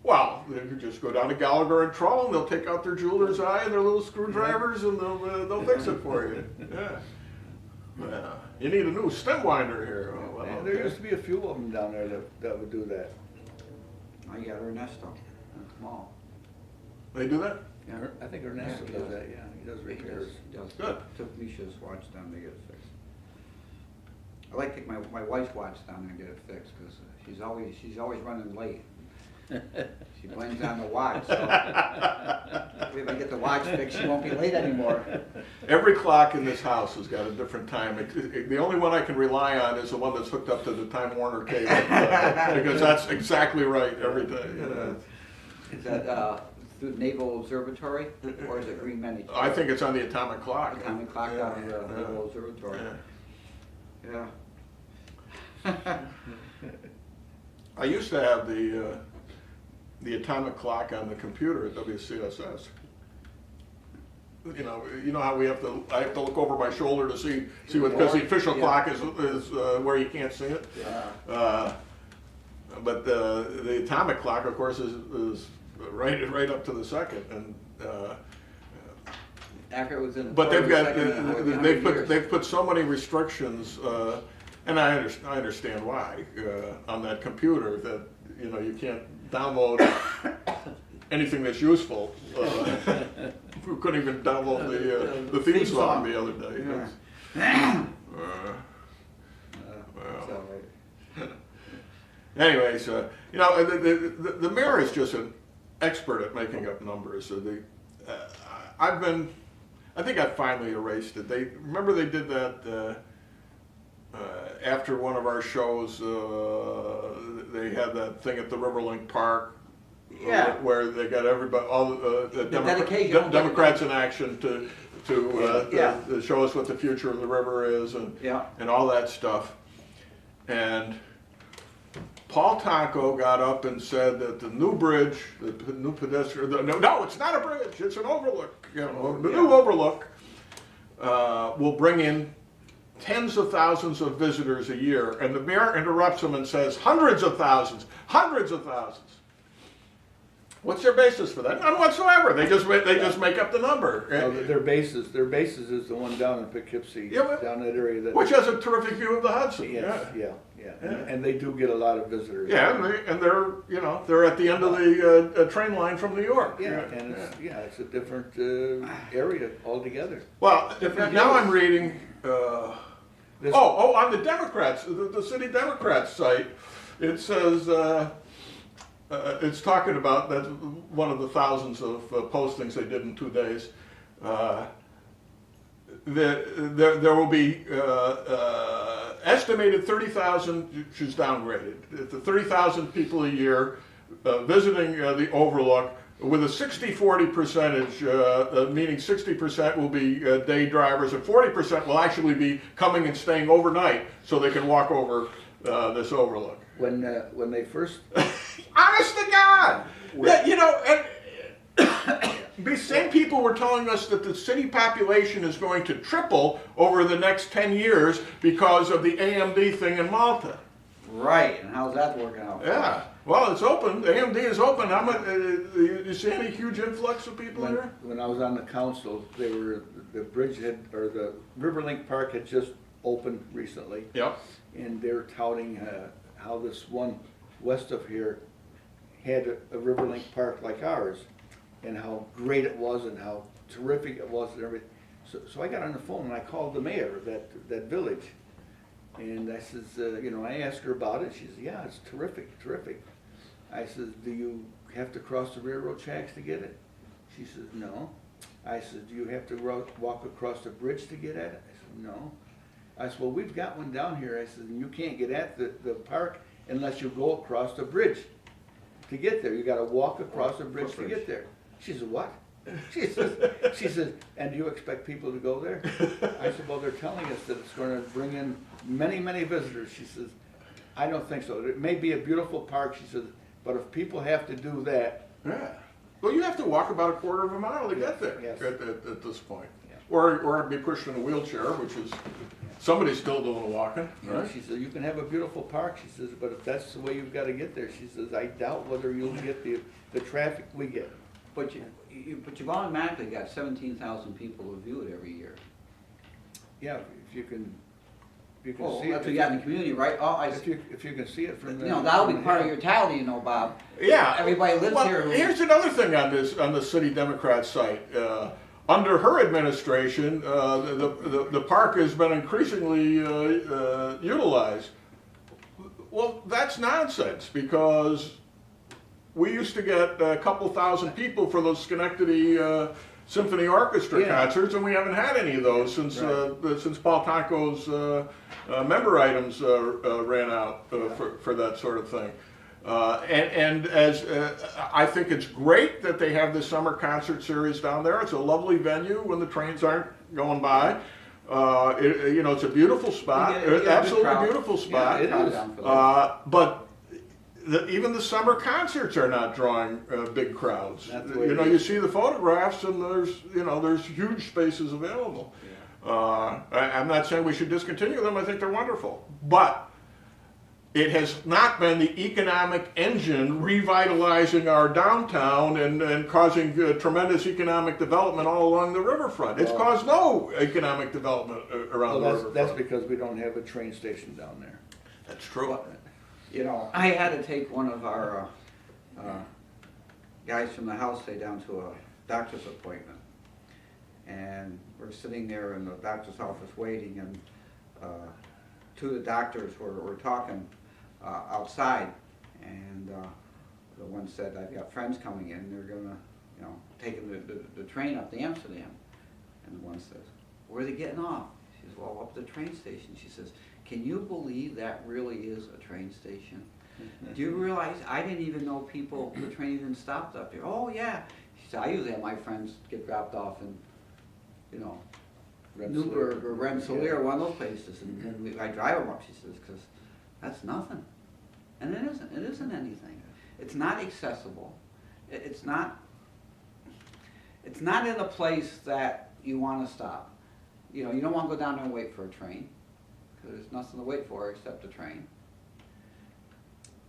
Well, you just go down to Gallagher and Trull, and they'll take out their jeweler's eye and their little screwdrivers, and they'll fix it for you. Yeah. Yeah. You need a new stem winder here. Oh, well, And there okay. used to be a few of them down there that would do that. I got Ernesto, that's small. They do that? Yeah. I think Ernesto Yeah, he does does. that, yeah, he does repairs. He does. Good. Took Misha's watch down to get it fixed. I like to take my wife's watch down there and get it fixed, because she's always running late. She blames on the watch, so if I get the watch fixed, she won't be late anymore. Every clock in this house has got a different time. The only one I can rely on is the one that's hooked up to the Time Warner cable, because that's exactly right every day. Is that through Naval Observatory, or is it Green Many? I think it's on the atomic clock. Atomic clock Yeah, out of the yeah, Naval Observatory. yeah. Yeah. I used to have the atomic clock on the computer at WCSS. You know how I have to look over my shoulder to see what, because the official clock is where you can't see it. But the atomic clock, of course, is right up to the second, and After it was in. but they've got 42nd, they've put so many restrictions, and I understand why on that computer that you can't download anything that's useful. We couldn't even download the theme song the other day. Yeah. Well. So, Anyways, the mayor is just an expert at making up numbers. I think I finally erased it. Remember they did that after one of our shows. They had that thing at the Riverlink Park. Yeah. Where they got everybody, all the dedication. Democrats in action to show us what the future of the river is and all that stuff. And Paul Tonko got up and said that the new bridge, the new pedestrian, no, it's not a bridge, it's an overlook. The new overlook will bring in tens of thousands of visitors a year. And the mayor interrupts him and says, hundreds of thousands. What's their basis for that? None whatsoever. They just make up the number. No, their basis is the one down in Poughkeepsie, down that area that. Which has a terrific view of the Hudson. Yes, yeah. And they do get a lot of visitors. Yeah, and they're at the end of the train line from New York. Yeah, and it's a different area altogether. Well, now I'm reading. On the Democrats, the city Democrats site, it says. It's talking about that one of the thousands of postings they did in 2 days. There will be estimated 30,000. She's downgraded. The 30,000 people a year visiting the Overlook with a 60-40 percentage, meaning 60% will be day drivers and 40% will actually be coming and staying overnight so they can walk over this Overlook. When they first. Honest to God! These same people were telling us that the city population is going to triple over the next 10 years because of the AMD thing in Malta. right, and how's that working out? Yeah, well, it's open. The AMD is open. How much? You see any huge influx of people here? When I was on the council, the Riverlink Park had just opened recently. Yep. And they're touting how this one west of here had a Riverlink Park like ours, and how great it was and how terrific it was and everything. So I got on the phone and I called the mayor of that village, and I says, I asked her about it. She says, yeah, it's terrific. I says, do you have to cross the railroad tracks to get it? She says, no. I said, do you have to walk across the bridge to get at it? I said, no. I said, well, we've got one down here. I said, and you can't get at the park unless you go across the bridge to get there. You gotta walk across the bridge to get there. She said, what? She says, and do you expect people to go there? I said, well, they're telling us that it's gonna bring in many, many visitors. She says, I don't think so. It may be a beautiful park, she says, but if people have to do that. Yeah. Well, you have to walk about a quarter of a mile to get there Yes. at this point. or be pushed in a wheelchair, which is, somebody's still doing the walking, You know, right? she says, you can have a beautiful park, she says, but if that's the way you've gotta get there, she says, I doubt whether you'll get the traffic we get. But you've automatically got 17,000 people who view it every year. Yeah, if you can Oh, see it. that's what you got in the community, right? Oh, I If see. you can see it from the. You know, that'll be from the part of hill. your tally, you know, Bob. Yeah. Everybody lives Well, here who- here's another thing on the city Democrat site. Under her administration, the park has been increasingly utilized. Well, that's nonsense, because we used to get a couple thousand people for those Schenectady Symphony Orchestra Yeah. concerts, and we haven't had any of those since Right. since Paul Tonko's member items ran out for that sort of thing. And as I think it's great that they have this summer concert series down there. It's a lovely venue when the trains aren't going by. You know, it's a beautiful spot, You get a good absolutely crowd. beautiful Yeah, spot. it is. down for that. But even the summer concerts are not drawing big crowds. That's the way You know, it you is. see the photographs, and there's huge spaces available. I'm not saying we should discontinue them. I think they're wonderful, but it has not been the economic engine revitalizing our downtown and causing tremendous economic development all along the riverfront. It's Well- caused no economic development around Well, the that's riverfront. because we don't have a train station down there. That's true. You know, I had to take one of our guys from the house say down to a doctor's appointment. And we're sitting there in the doctor's office waiting, and two of the doctors were talking outside. And the one said, I've got friends coming in, they're gonna, you know, taking the train up to Amsterdam. And the one says, where are they getting off? She says, well, up at the train station. She says, can you believe that really is a train station? Do you realize, I didn't even know the train even stopped up here. Oh, yeah. She said, I usually have my friends get dropped off in, you know, Newburgh or Rensselaer, or one of those places, and then I drive them up, she says, because that's nothing. And it isn't anything. It's not accessible. It's not in a place that you want to stop. You know, you don't want to go down there and wait for a train, because there's nothing to wait for except a train.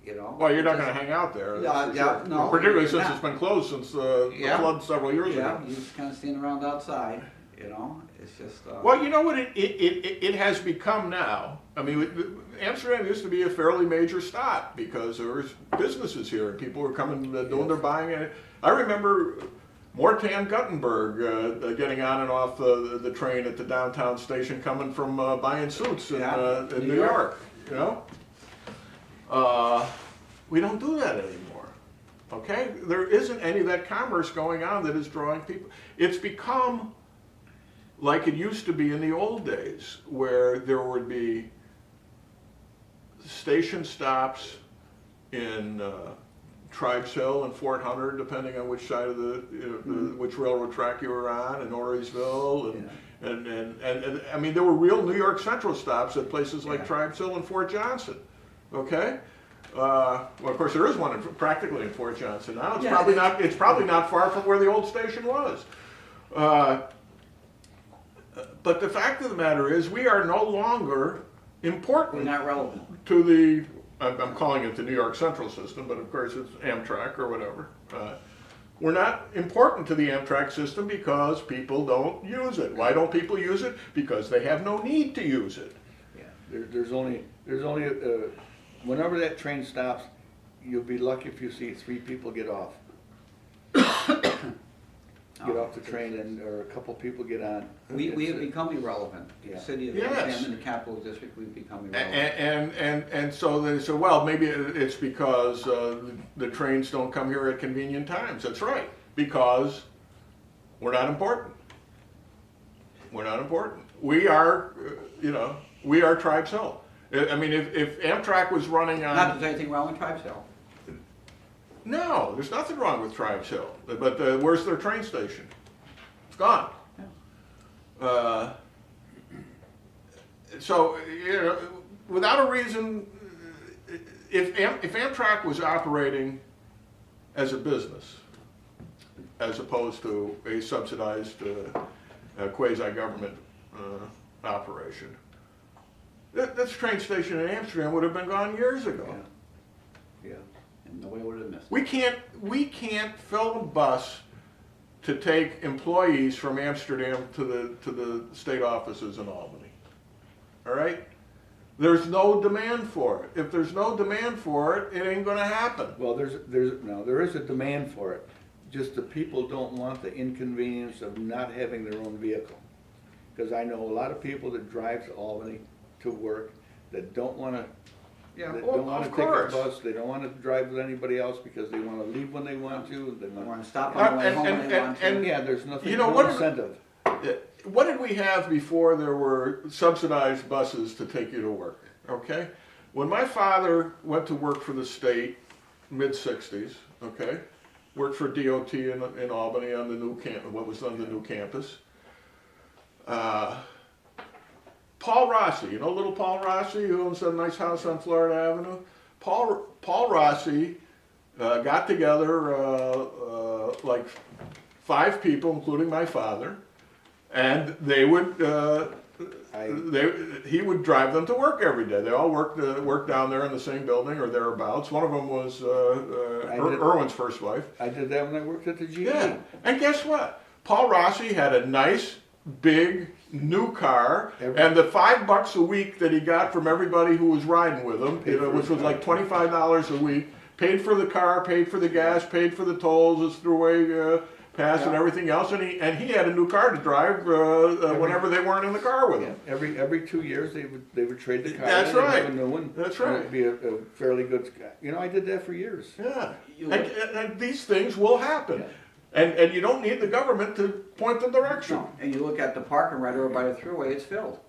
You know? Well, you're not going to hang out there. that's Yeah, for yeah, sure. no, Particularly you're since not. it's been closed since the Yeah. flood several years Yeah, ago. you just kind of stand around outside, you know? It's just... Well, you know what it has become now? I mean, Amsterdam used to be a fairly major stop because there was businesses here and people were coming, doing their buying. And I remember Mortan Guttenberg getting on and off the train at the downtown station coming from buying suits in New York, you know? We don't do that anymore, okay? There isn't any of that commerce going on that is drawing people. It's become like it used to be in the old days, where there would be station stops in Tribes Hill and Fort Hunter, depending on which side of which railroad track you were on, and Norriesville, and I mean, there were real New York Central stops at places like Tribes Hill and Fort Johnson, okay? Well, of course, there is one practically in Fort Johnson now. It's probably not. It's probably not far from where the old station was. But the fact of the matter is, we are no longer important. We're not relevant. To the. I'm calling it the New York Central system, but of course it's Amtrak or whatever. We're not important to the Amtrak system because people don't use it. Why don't people use it? Because they have no need to use it. Yeah, there's only whenever that train stops, you'll be lucky if you see 3 people get off. Get off the train, or a couple people get on. We have become irrelevant. Yeah. The city of Yes. Amsterdam and the capital district, we've become irrelevant. And so they say, well, maybe it's because the trains don't come here at convenient times. That's right, because we're not important. We're not important. We are, we are Tribes Hill. I mean, if Amtrak was running on... Not that there's anything wrong with Tribes Hill. No, there's nothing wrong with Tribes Hill, but where's their train station? It's gone. Yeah. So, without a reason, if Amtrak was operating as a business, as opposed to a subsidized quasi-government operation. This train station in Amsterdam would have been gone years ago. Yeah. And nobody would have missed it. We can't fill a bus to take employees from Amsterdam to the state offices in Albany. All right? There's no demand for it. If there's no demand for it, it ain't gonna happen. Well, there is a demand for it. Just the people don't want the inconvenience of not having their own vehicle. Because I know a lot of people that drive to Albany to work that don't wanna, Yeah, that well, don't wanna of take a course. bus, they don't wanna drive with anybody else because they wanna leave when they want to, they They want. want to stop on the way home when they want to. and- Yeah, there's nothing, You know, no what incentive. What did we have before there were subsidized buses to take you to work? Okay? When my father went to work for the state, mid-60s, okay? Worked for DOT in Albany on the new what was then the new campus. Paul Rossi, you know little Paul Rossi who owns a nice house on Florida Avenue? Paul Rossi got together like 5 people, including my father, and they would he would drive them to work every day. They all worked down there in the same building or thereabouts. One of them was Irwin's first wife. I did that when I worked at the GE. Yeah, and guess what? Paul Rossi had a nice, big, new car, and the $5 a week that he got from everybody who was riding with him, which was like $25 a week, paid for the car, paid for the gas, paid for the tolls, his throughway pass, and everything else, and he had a new car to drive whenever they weren't in the car with him. Every 2 years they would trade the car. That's and they'd right. have a new one. That's and right. It'd be a fairly good. You know, I did that for years. Yeah, You and these things will happen. Yeah. And you don't need the government to point the direction. No, and you look at the parking right over by the thruway, it's filled.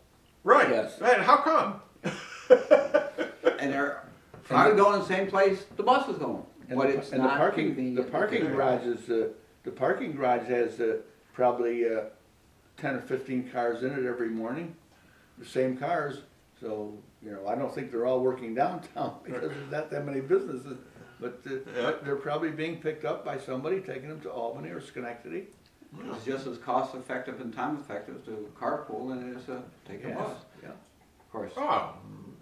Right. Yes. And how come? And they're probably going the same place the bus is going, And but the, it's and not the parking convenient. the parking garage is the parking garage has probably 10 or 15 cars in it every morning, the same cars. So you know, I don't think they're all working downtown because there's not that many businesses. But they're probably being picked up by somebody taking them to Albany or Schenectady. It's just as cost effective and time effective to carpool than it is to take a Yes, bus, yeah. of course. Oh,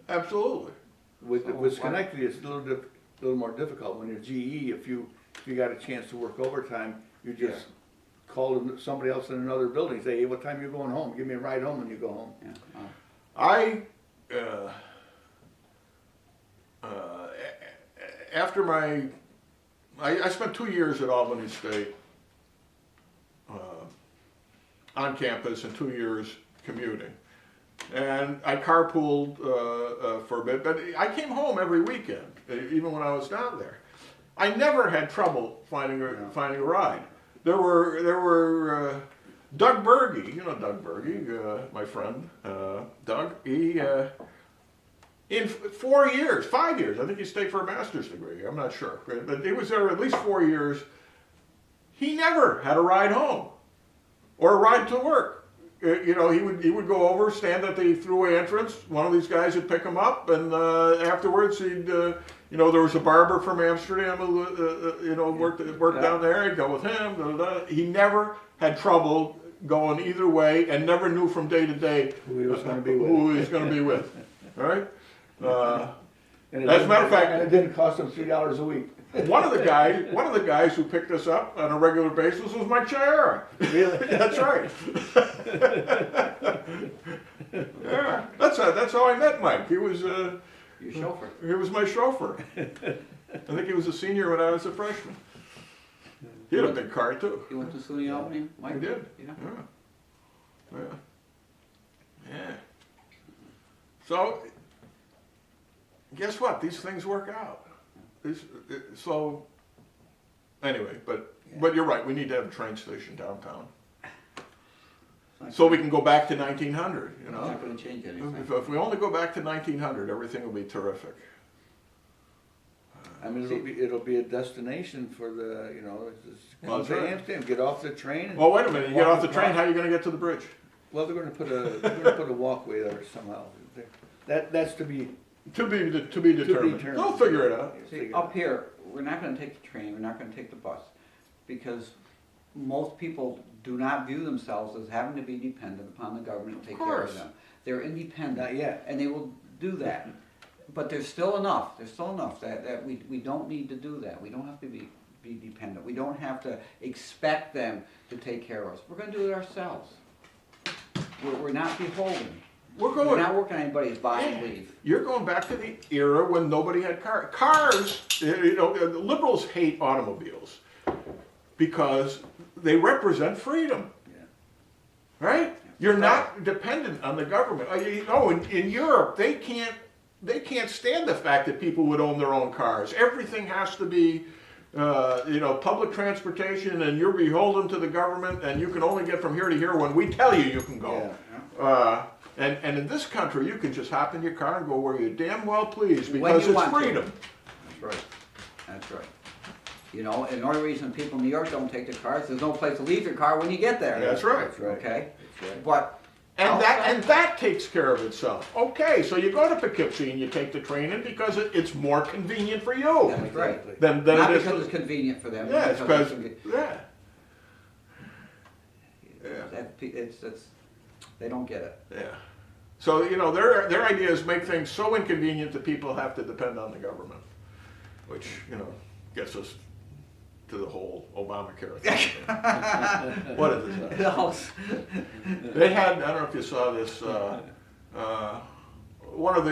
absolutely. With So with why- Schenectady, it's a little more difficult. When you're GE, if you got a chance to work overtime, you just call them, somebody else in another building, say, hey, what time you going home? Give me a ride home when you go home. Yeah. After I spent 2 years at Albany State on campus and 2 years commuting. And I carpooled for a bit, but I came home every weekend, even when I was down there. I never had trouble finding a ride. There were Doug Berge, you know Doug Berge, my friend, Doug. He in 4 years, 5 years, I think he stayed for a master's degree. I'm not sure, but he was there at least 4 years. He never had a ride home or a ride to work. You know, he would go over, stand at the thruway entrance. One of these guys would pick him up, and afterwards he'd, you know, there was a barber from Amsterdam who, you know, worked down there. He'd go with him. Da, da, da. He never had trouble going either way, and never knew from day to day Who he was going to be with. Who he was going to be with. All right. And As a matter of fact, and it didn't cost them $3 a week. one of the guys who picked us up on a regular basis was Mike Chiara. Really? That's right. Yeah, that's how I met Mike. He was Your chauffeur. he was my chauffeur. I think he was a senior when I was a freshman. He had a big car too. You went to SUNY Albany, Mike? He did. Yeah. Yeah. So, guess what? These things work out. So, anyway, but you're right. We need to have a train station downtown, so we can go back to 1900. You It's know, not going to change anything. if we only go back to 1900, everything will be terrific. I mean, it'll be a destination for the, you know, Well, that's to right. Amsterdam, get off the train. And Well, wait a minute. You get walk off the train. across. How are you going to get to the bridge? Well, they're going to put a walkway there somehow. That's to be To be determined. determined. They'll figure it out. See, up here, we're not going to take the train, we're not going to take the bus, because most people do not view themselves as having to be dependent upon the government to take care of course. them. They're independent. Not yet. And they will do that. But there's still enough that we don't need to do that. We don't have to be dependent. We don't have to expect them to take care of us. We're gonna do it ourselves. We're not beholden. We're not working on anybody's bottom leave. You're going back to the era when nobody had cars. Cars, you know, the liberals hate automobiles because they represent freedom, Yeah. right? You're not dependent on the government. In Europe, they can't stand the fact that people would own their own cars. Everything has to be, public transportation, and you're beholden to the government, and you can only get from here to here when we tell you you can go. Yeah. And in this country, you can just hop in your car and go where you damn well please When because you it's want to. freedom. That's right. That's right. You know, and the only reason people in New York don't take the cars, there's no place to leave your car when you get there. That's right. That's right. Okay? That's right. But And outside- that takes care of itself. Okay, so you go to Poughkeepsie and you take the train in because it's more convenient for you That's right. Exactly. than Not it is. because it's convenient for them. Yeah, it's because it's yeah. they don't get it. Yeah. So, their ideas make things so inconvenient that people have to depend on the government, which, gets us to the whole Obamacare thing. What is this? They had, I don't know if you saw this, one of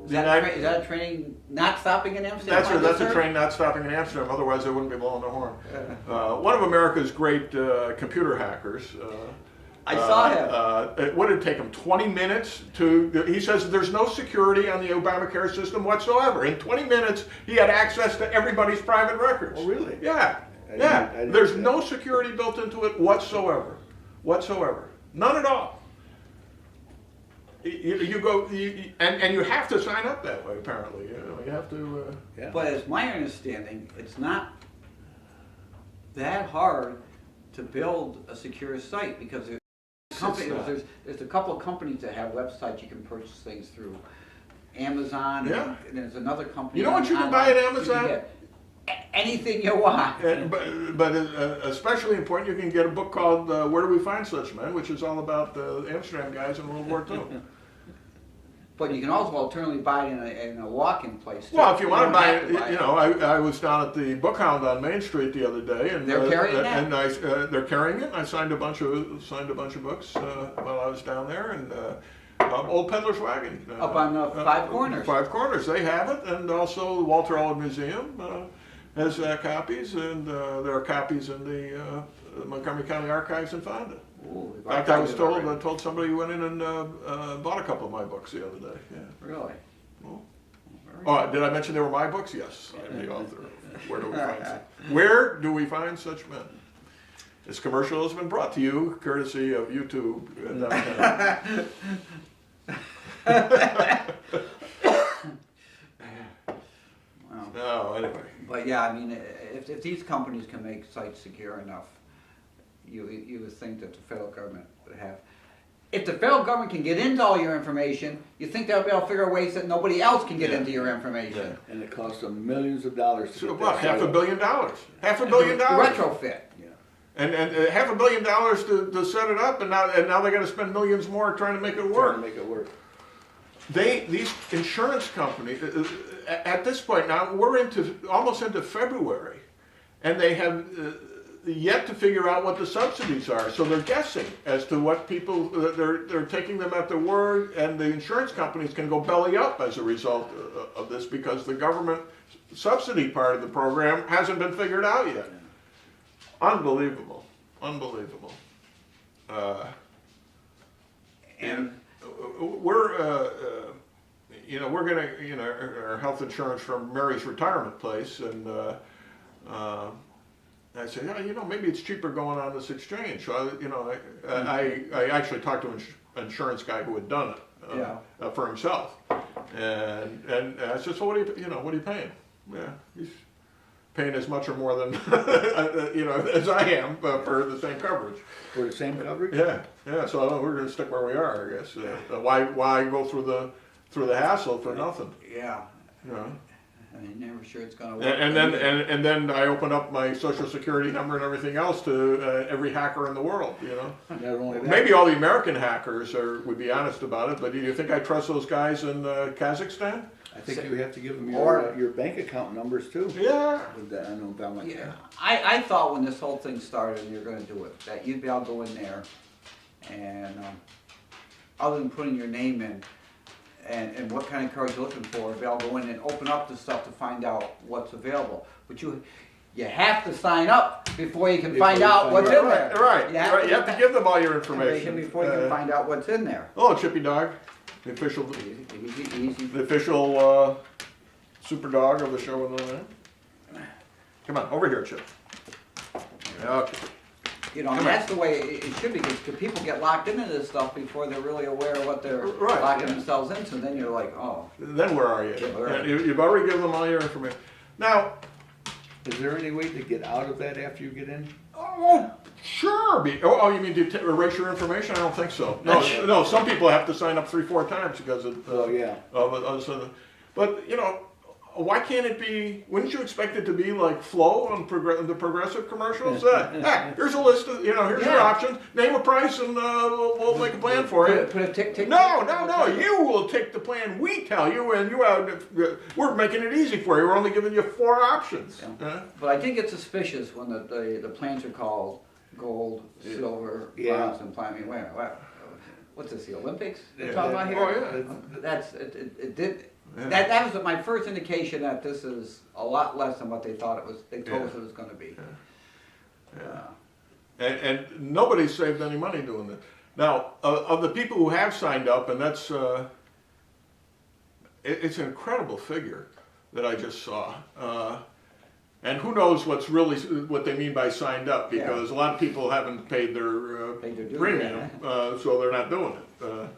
Is that a train not stopping in Amsterdam? That's a train not stopping in Amsterdam, otherwise they wouldn't be blowing the horn. One of America's great computer hackers. I saw him. It would have taken him 20 minutes he says there's no security on the Obamacare system whatsoever. In 20 minutes, he had access to everybody's private records. Oh, really? Yeah, I yeah. didn't There's know no security built into it whatsoever. None at all. You go, and you have to sign up that way, apparently. You have to... Yeah. But as my understanding, it's not that hard to build a secure site because there's a couple of companies that have websites you can purchase things through. Amazon, Yeah. and there's another company. You know what you can buy at online. Amazon? You can get anything you want. But especially important, you can get a book called Where Do We Find Such Men, which is all about the Amsterdam guys in World War II. But you can also alternatively buy it in a walk-in place. Too. Well, if you want to don't buy have it, I was down at the Book Hound on Main Street the other day, and They're carrying that? and they're carrying it. I signed a bunch of books while I was down there, and Old Peddler's Wagon Up on Five Corners. Five Corners, they have it, and also the Walter Allen Museum has copies, and there are copies in the Montgomery County Archives in Fonda. Ooh, In fact, I was told somebody went in and bought a couple of my books the other day. Yeah. Really? Well, Very oh, did I mention they were my books? Yes, I'm the author of Where Do We Find Such Men? This commercial has been brought to you courtesy of YouTube. Wow. No, anyway. But yeah, I mean, if these companies can make sites secure enough, you would think that the federal government would have. If the federal government can get into all your information, you think they'll be able to figure out ways that nobody else can get into your information. And it costs them millions of dollars to So get what, that $500 million? $500 million. Retrofit. Yeah. And $500 million to set it up, and now they got to spend millions more trying to make it Trying work. to make it work. These insurance companies, at this point now, we're almost into February, and they have yet to figure out what the subsidies are. So they're guessing as to what people, they're taking them at their word, and the insurance companies can go belly up as a result of this because the government subsidy part of the program hasn't been figured out yet. Unbelievable, unbelievable. And we're gonna, our health insurance from Mary's retirement place, and I said, yeah, maybe it's cheaper going on this exchange. So I actually talked to an insurance guy who had done it for himself, and I said, so what are you paying? Yeah, he's paying as much or more than as I am for the same coverage. For the same coverage? Yeah. So we're going to stick where we are, I guess. Why go through the hassle for nothing? Yeah. And you're never sure it's gonna work. And then I open up my social security number and everything else to every hacker in the world, you know. Not only that. Maybe all the American hackers would be honest about it, but do you think I trust those guys in Kazakhstan? I think you have to give them Or- your bank account numbers too. Yeah. With that, I know about like Yeah, that. I thought when this whole thing started and you're gonna do it, that you'd be able to go in there and, other than putting your name in and what kind of cards you're looking for, be able to go in and open up the stuff to find out what's available. But you have to sign up before you can Before find you out find what's out. in there. Right. You have to give them all your information Before you can find out what's in there. Oh, Chippy Dog, the official super dog of the show with the name. Come on, over here, Chip. Okay. You know, and that's the way it should be, because people get locked into this stuff before they're really aware of what they're Right, locking yeah. themselves into. Then you're like, oh. Then where are you? Yeah, where are You've already given them all your information. Now, Is there any way to get out of that after you get in? oh, sure. You mean to erase your information? I don't think so. No. Some people have to sign up 3-4 times because of. Oh, yeah. But you know, why can't it be? Wouldn't you expect it to be like Flow on the Progressive commercials? Hey, here's a list of here's your Yeah. options. Name a price and we'll make a plan for you. Put a tick. No. You will take the plan we tell you, and we're making it easy for you. We're only giving you 4 options. Yeah. But I did get suspicious when the plans are called gold, silver, Yeah. bronze, and platinum. Wait a minute, what's this? The Olympics we're Yeah. talking about here? Oh, yeah. That's it did. Yeah. That was my first indication that this is a lot less than what they thought it was. They told us it was going to be. And nobody's saved any money doing this. Now, of the people who have signed up, and that's it's an incredible figure that I just saw. And who knows what they mean by signed up, because a lot of people haven't paid their premium, so they're not doing it.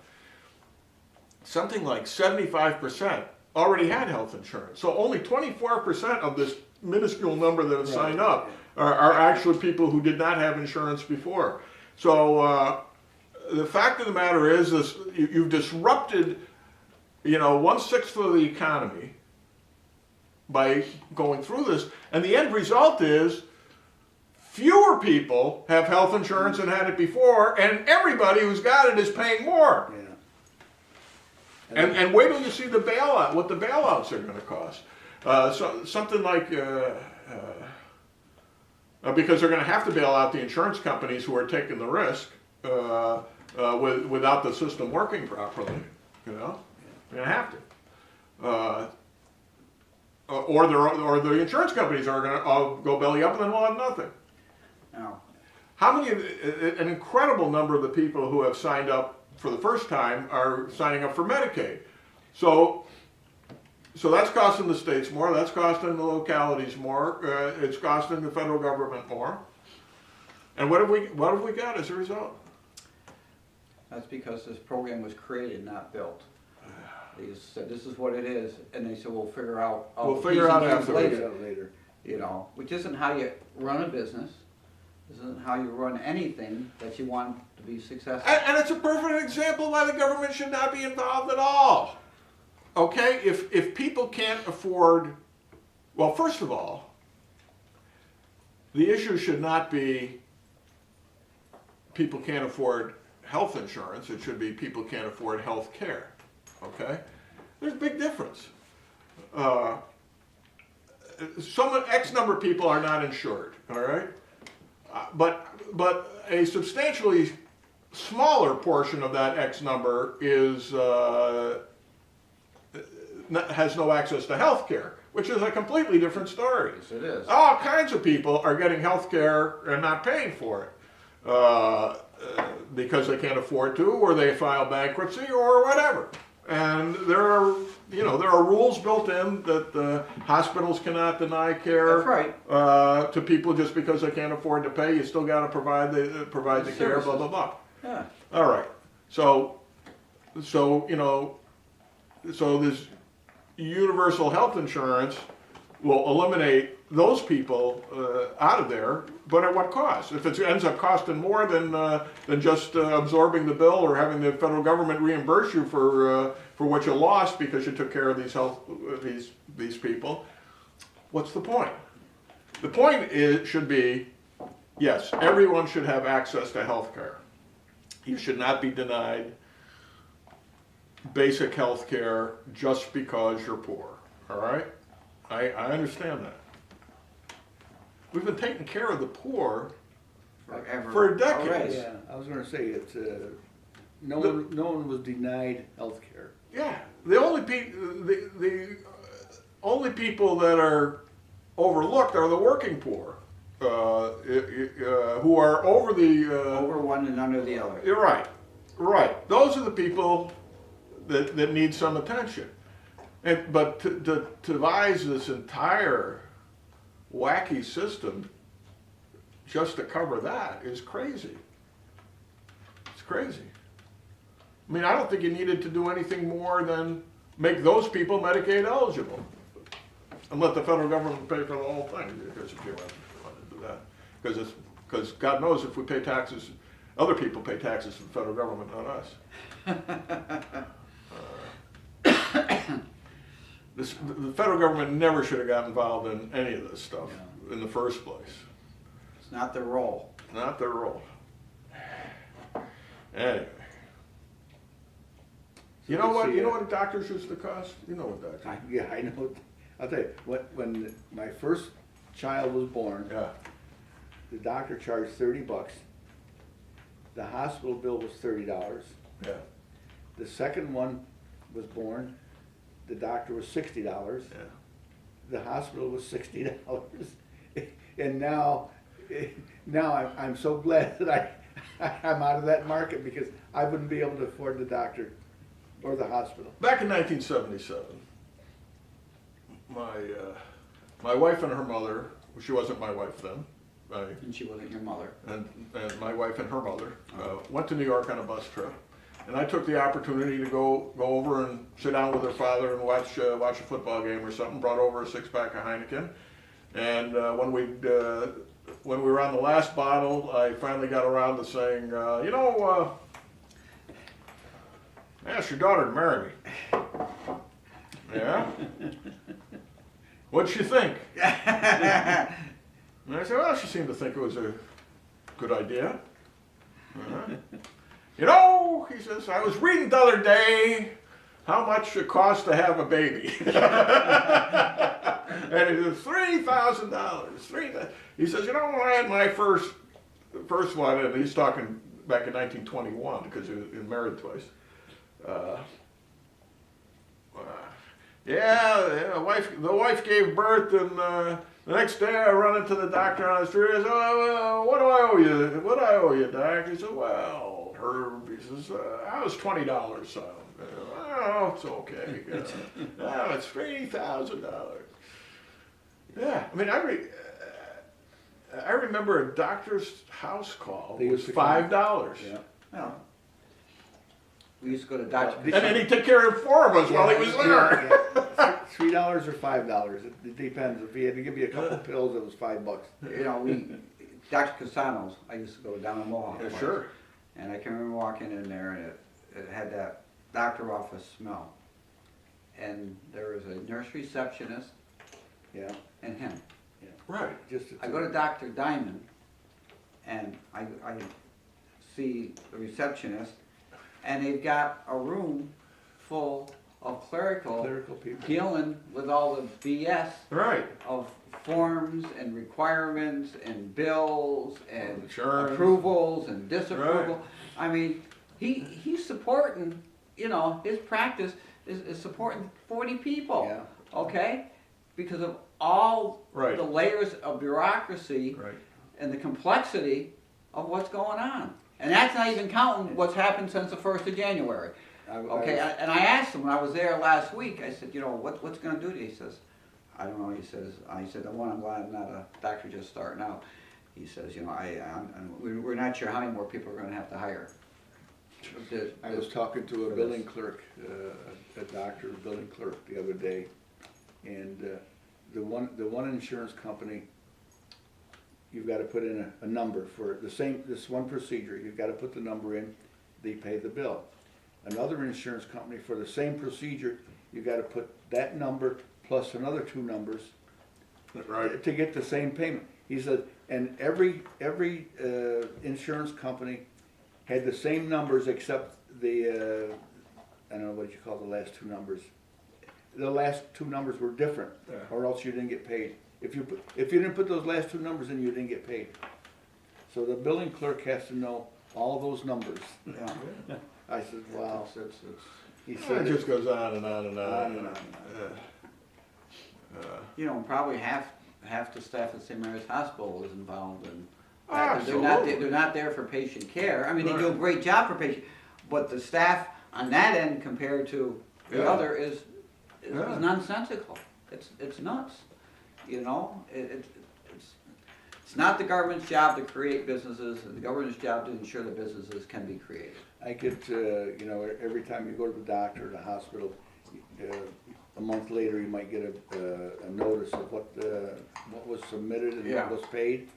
Something like 75% already had health insurance. So only 24% of this minuscule number that have signed up are actually people who did not have insurance before. So the fact of the matter is you've disrupted 1/6 of the economy by going through this, and the end result is fewer people have health insurance than had it before, and everybody who's got it is paying more. Yeah. And wait till you see the bailout, what the bailouts are going to cost. Something like, because they're going to have to bail out the insurance companies who are taking the risk without the system working properly. They're going to have to. Or the insurance companies are going to all go belly up, and then we'll have nothing. No. An incredible number of the people who have signed up for the first time are signing up for Medicaid. So that's costing the states more, that's costing the localities more, it's costing the federal government more. And what have we got as a result? That's because this program was created, not built. They just said, this is what it is, and they said, we'll figure out. We'll figure out afterwards. Later. Which isn't how you run a business. This isn't how you run anything that you want to be successful. And it's a perfect example why the government should not be involved at all. Okay, if people can't afford, well, first of all, the issue should not be people can't afford health insurance. It should be people can't afford health care. Okay, there's a big difference. X number of people are not insured. All right. But a substantially smaller portion of that X number has no access to health care, which is a completely different story. Yes, it is. All kinds of people are getting health care and not paying for it because they can't afford to, or they file bankruptcy, or whatever. And there are rules built in that hospitals cannot deny care. That's right. To people just because they can't afford to pay. You still got to provide the care. Blah blah blah. Yeah. All right. So this universal health insurance will eliminate those people out of there, but at what cost? If it ends up costing more than just absorbing the bill or having the federal government reimburse you for for what you lost because you took care of these people, what's the point? The point should be, yes, everyone should have access to health care. You should not be denied basic health care just because you're poor, all right? I understand that. We've been taking care of the poor Forever. for decades. Already. Yeah, I was gonna say, it's, no one was denied health care. Yeah, the only only people that are overlooked are the working poor, who are over the. Over one and under the other. You're right, right. Those are the people that need some attention, but to devise this entire wacky system just to cover that is crazy. It's crazy. I mean, I don't think you needed to do anything more than make those people Medicaid eligible and let the federal government pay for the whole thing, because if you want to do that. Because God knows if we pay taxes, other people pay taxes to the federal government, not us. The federal government never should have got involved in any of this stuff in the first place. It's not their role. Not their role. Anyway. You know what? You know what doctors used to cost? You know what doctors? Yeah, I know. I'll tell you, when my first child was born, Yeah. the doctor charged $30. The hospital bill was $30. Yeah. The second one was born, the doctor was $60. Yeah. The hospital was $60. And now I'm so glad that I'm out of that market, because I wouldn't be able to afford the doctor or the hospital. Back in 1977, my wife and her mother, she wasn't my wife then, And she wasn't your mother. and my wife and her mother went to New York on a bus trip, and I took the opportunity to go over and sit down with her father and watch a football game or something. Brought over a 6-pack of Heineken, and when we were on the last bottle, I finally got around to saying, I asked your daughter to marry me. Yeah? What'd she think? And I said, well, she seemed to think it was a good idea. He says, I was reading the other day how much it costs to have a baby. And it was $3,000. He says, when I had my first one, and he's talking back in 1921, because he was married twice. The wife gave birth, and the next day I run into the doctor on the street. I said, well, what do I owe you? What do I owe you, Doc? He said, well, Herb, he says, I was $20, son. Oh, it's okay. No, it's $3,000. Yeah, I mean, I remember a doctor's house call was $5. Yeah. Well, we used to go to Dr. And then he took care of 4 of us while he was there. Yeah. $3 or $5. It depends. If he had to give you a couple pills, it was $5. Dr. Casanos, I used to go down in Mohawk. Yeah, sure. And I can remember walking in there, and it had that doctor office smell. And there was a nurse receptionist. Yeah. And him. Yeah. Right. I go to Dr. Diamond, and I see the receptionist, and they've got a room full of clerical people dealing with all the BS Right. of forms and requirements and bills and Insurance. approvals and disapproval. Right. I mean, he's supporting, his practice is supporting 40 people. Yeah. Okay? Because of all Right. the layers of bureaucracy Right. and the complexity of what's going on. And that's not even counting what's happened since the 1st of January. Okay, and I asked him when I was there last week, I said, what's going to do to you? He says, I don't know. He said, one, I'm glad I'm not a doctor just starting out. He says, we're not sure how many more people are going to have to hire. I was talking to a billing clerk, a doctor, billing clerk the other day, and the one insurance company, you've got to put in a number for this one procedure. You've got to put the number in, they pay the bill. another insurance company for the same procedure, you gotta put that number plus another 2 numbers Right. to get the same payment. He said, and every insurance company had the same numbers except the, I don't know what you call the last 2 numbers. The last 2 numbers were different, Yeah. or else you didn't get paid. If you didn't put those last 2 numbers in, you didn't get paid. So the billing clerk has to know all those numbers. Yeah. I said, wow. He It said, just goes on and on and on. On and on and You know, probably half the staff at St. Mary's Hospital is involved in. Absolutely. They're not there for patient care. I mean, they do a Right. great job for patient, but the staff on that end compared to the Yeah. other is Yeah. nonsensical. It's nuts. You know, it's not the government's job to create businesses, it's the government's job to ensure that businesses can be created. I get, you know, every time you go to the doctor or the hospital, a month later, you might get a notice of what was submitted and Yeah. what was paid.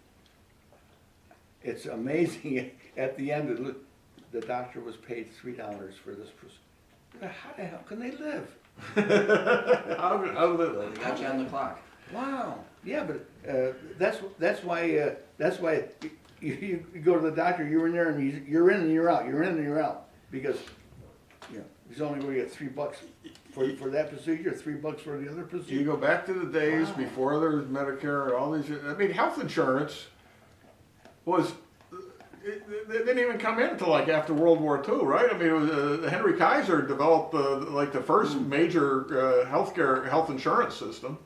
It's amazing, at the end, the doctor was paid $3 for this procedure. How the hell can they live? How do they They got you on the clock. Wow, yeah, but that's why you go to the doctor, you're in there and you're in and you're out, you're in and you're out, because, you know, he's only going to get $3 for that procedure, $3 for the other You procedure. go back to the days Wow. before there was Medicare, all these, I mean, health insurance was, it didn't even come in until like after World War II, right? I mean, it was, Henry Kaiser developed like the first major health insurance system.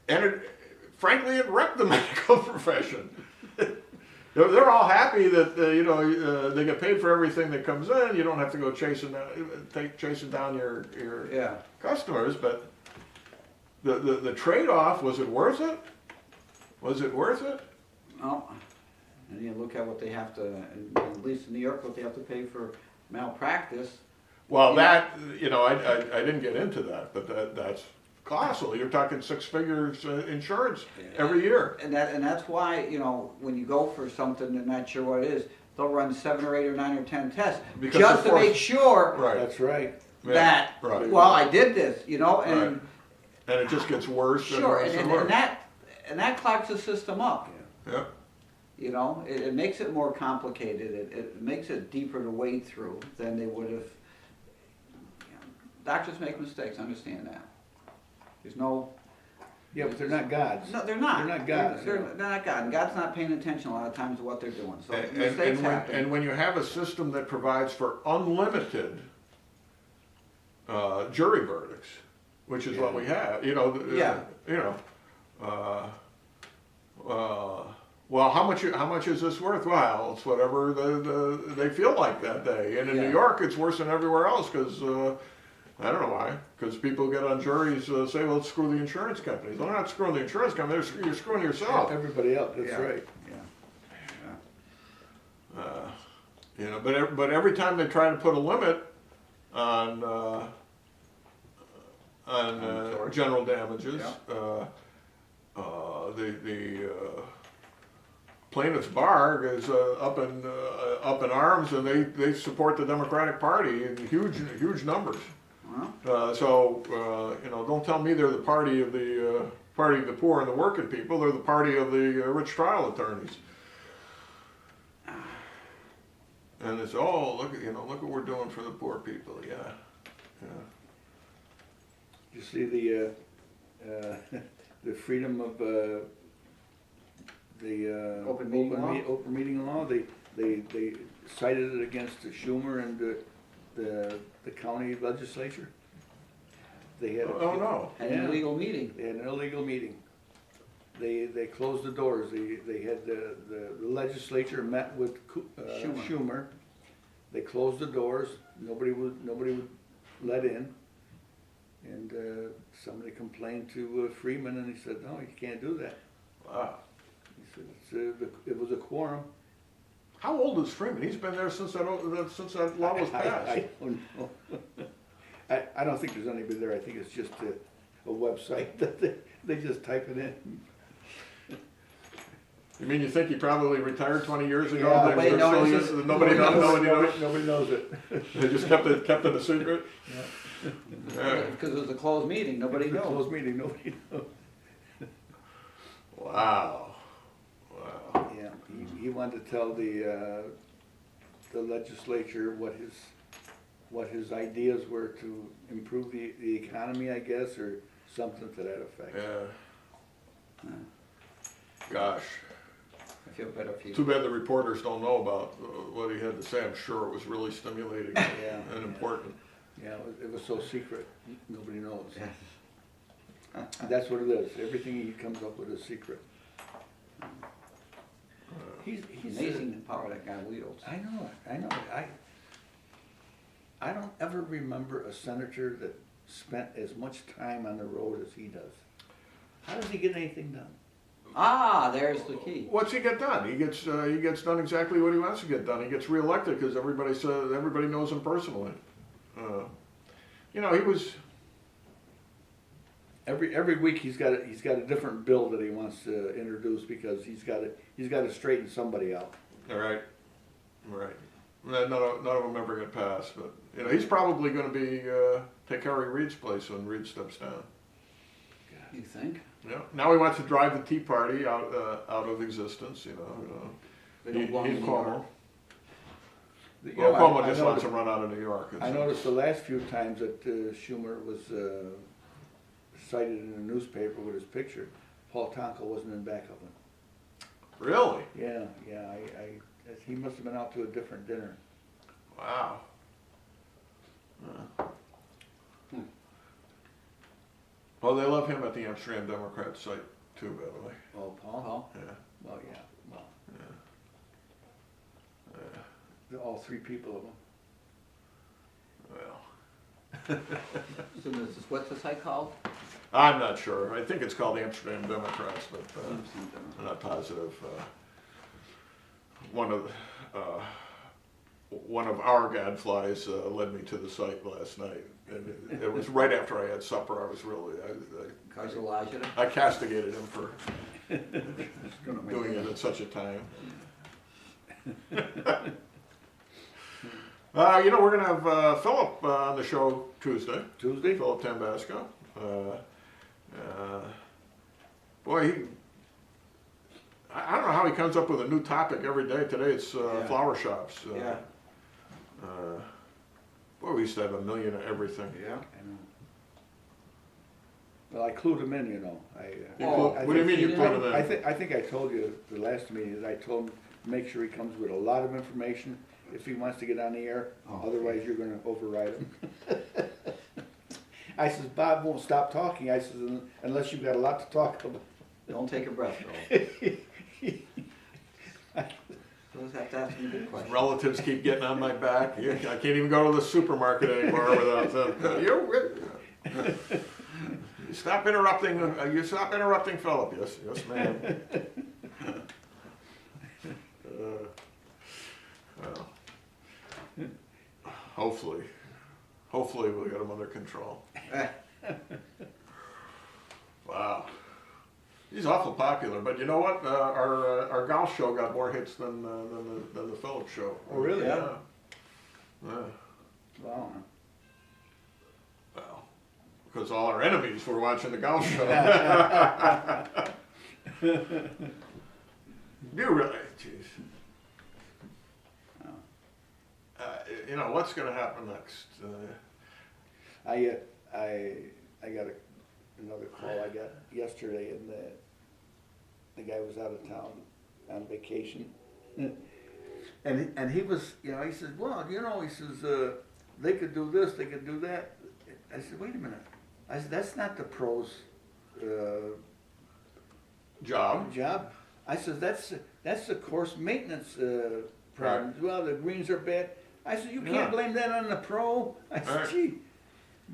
And frankly, it wrecked the medical profession. They're all happy that they get paid for everything that comes in. You don't have to go chasing down your Yeah. customers. But the trade-off, was it worth it? Was it worth it? Well, and you look at what they have to, at least in New York, what they have to pay for malpractice. Well, Yeah. that I didn't get into that, but that's colossal. You're talking 6 figures insurance every year. And that's why, you know, when you go for something and not sure what it is, they'll run 7 or 8 or 9 or 10 tests Because just of to course- make sure Right. That's right. Yeah, that, right. well, I did this, you know, and And it just gets worse sure, and worse and and worse. that clogs the system up. Yeah. You know, it makes it more complicated. It makes it deeper to wade through than they would have. You know, doctors make mistakes. Understand that. There's no. Yeah, but they're not gods. No, they're not. They're not gods. They're not God. And God's not paying attention a lot of times to what they're doing. So And, mistakes when, happen. and when you have a system that provides for unlimited jury verdicts, which is what we have, Yeah. Well, how much is this worth? Well, it's whatever they feel like that day. And in Yeah. New York, it's worse than everywhere else because I don't know why. Because people get on juries say, "Well, let's screw the insurance companies." Well, they're not screwing the insurance company; you're screwing yourself. Everybody else, that's Yeah. right. Yeah. But every time they try to put a limit on tort. general damages, Yeah. the plaintiff's bar is up in arms, and they support the Democratic Party in huge numbers. Well, Don't tell me they're the party of the poor and the working people. They're the party of the rich trial attorneys. And it's look what we're doing for the poor people. Yeah. You see the freedom of the Open meeting law? open meeting law. They cited it against Schumer and the county legislature. They had Oh no. an Yeah. illegal meeting. They had an illegal meeting. They closed the doors. They had the legislature met with Schumer. Schumer. They closed the doors. Nobody would let in. And somebody complained to Freeman, and he said, "No, you can't do that." Wow. He said it was a quorum. How old is Freeman? He's been there since that law was passed. I don't know. I don't think there's anybody there. I think it's just a website that they just type it in. You mean you think he probably retired 20 years ago? Yeah, They nobody still knows. use it? Nobody knows. Nobody knows it. They just kept it a secret. Yeah. Because it was a closed meeting, nobody knows. Closed meeting, nobody knows. Wow. Wow. Yeah, he wanted to tell the legislature what his ideas were to improve the economy, I guess, or something to that effect. Yeah. Gosh. I feel better for you. Too bad the reporters don't know about what he had to say. I'm sure it was really stimulating Yeah. and important. Yeah, it was so secret, nobody knows. That's what it is, everything he comes up with is secret. He's Amazing the power that guy wields. I know. I don't ever remember a senator that spent as much time on the road as he does. How does he get anything done? Ah, there's the key. What's he get done? He gets done exactly what he wants to get done. He gets reelected because everybody knows him personally. You know, he was. Every week he's got a different bill that he wants to introduce because he's got to straighten somebody out. All right. Right. None of them ever get passed, but you know he's probably going to be take Harry Reid's place when Reid steps down. You think? Yeah. Now he wants to drive the Tea Party out of existence. You know. They don't belong in New York. Well, Cuomo just wants to run out of New York. I noticed the last few times that Schumer was cited in the newspaper with his picture, Paul Tonko wasn't in back of him. Really? Yeah. He must have been out to a different dinner. Wow. Well, they love him at the Amsterdam Democrat site too, by the way. Oh, Paul? Paul? Yeah. Well, yeah. Well, Yeah. all three people of them. Well, So this is, what's the site called? I'm not sure. I think it's called Amsterdam Democrats, but I'm not positive. One of our gadflies led me to the site last night, and it was right after I had supper. I was really I castigated him for doing it at such a time. You know, we're going to have Philip on the show Tuesday. Tuesday? Philip Tambasco. Boy, I don't know how he comes up with a new topic every day. Today it's flower shops. Yeah. Boy, we used to have a million of everything. Yeah. I know. Well, I clued him in, you know. What do you mean you clued him in? I think I told you the last meeting that I told him to make sure he comes with a lot of information if he wants to get on the air. Otherwise, you're going to override him. I says, Bob won't stop talking. I says, unless you've got a lot to talk about. Don't take a breath, though. Those have to ask me good questions. Relatives keep getting on my back. I can't even go to the supermarket anymore without them. You stop interrupting. You stop interrupting, Philip. Yes, ma'am. Well, hopefully we'll get them under control. Wow. He's awful popular, but you know what? Our golf show got more hits than the Phillips show. Oh, really? Yeah. Wow. Well, because all our enemies were watching the golf show. You really, jeez. You know what's going to happen next? I got another call I got yesterday, and the guy was out of town on vacation, and he was, you know, he says, well, you know, he says they could do this, they could do that. I said, wait a minute. I said, that's not the pros' Job. I said, that's the course maintenance problem. Right. Well, the greens are bad. I said, you can't Yeah. blame that on the pro. I said, Right. gee.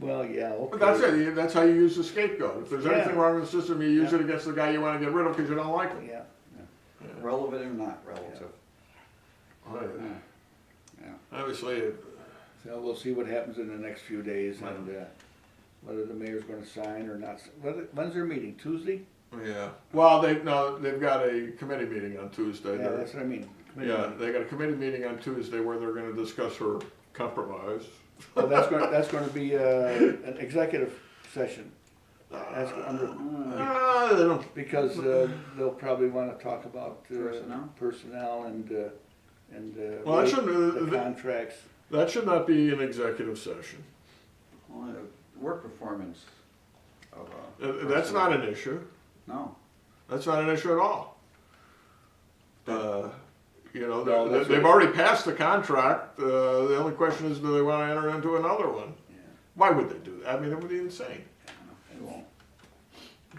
Well, yeah, okay. But that's it. That's how you use the scapegoat. If there's Yeah. anything wrong with the system, you use Yeah. it against the guy you want to get rid of because you don't like him. Yeah. Relevant or not relative. Oh, yeah. Yeah. Obviously, So we'll see what happens in the next few days and whether the mayor's going to sign or not. When's their meeting? Tuesday? Yeah, well, they've got a committee meeting on Tuesday. Yeah, that's what I mean. Committee Yeah, meeting. they got a committee meeting on Tuesday where they're gonna discuss her compromise. Well, that's gonna be, an executive session. That's under, They don't, because, they'll probably wanna talk about, personnel and Well, that shouldn't- the contracts. that should not be an executive session. Well, work performance of That's not an issue. No. That's not an issue at all. You know, No, that's they've right. already passed the contract. The only question is, do they want to enter into another one? Yeah. Why would they do that? I mean, that would be insane. They won't.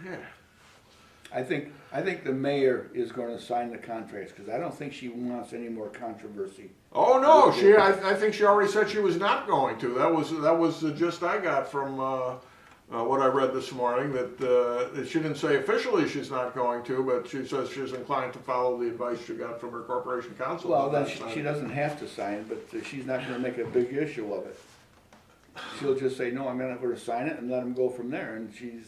Yeah. I think the mayor is gonna sign the contracts, cause I don't think she wants any more controversy. Oh no, I think she already said she was not going to. That was the gist I got from what I read this morning. That she didn't say officially she's not going to, but she says she's inclined to follow the advice she got from her corporation counsel. Well, then she doesn't have to sign, but she's not gonna make a big issue of it. She'll just say, no, I'm gonna sign it and let him go from there, and she's,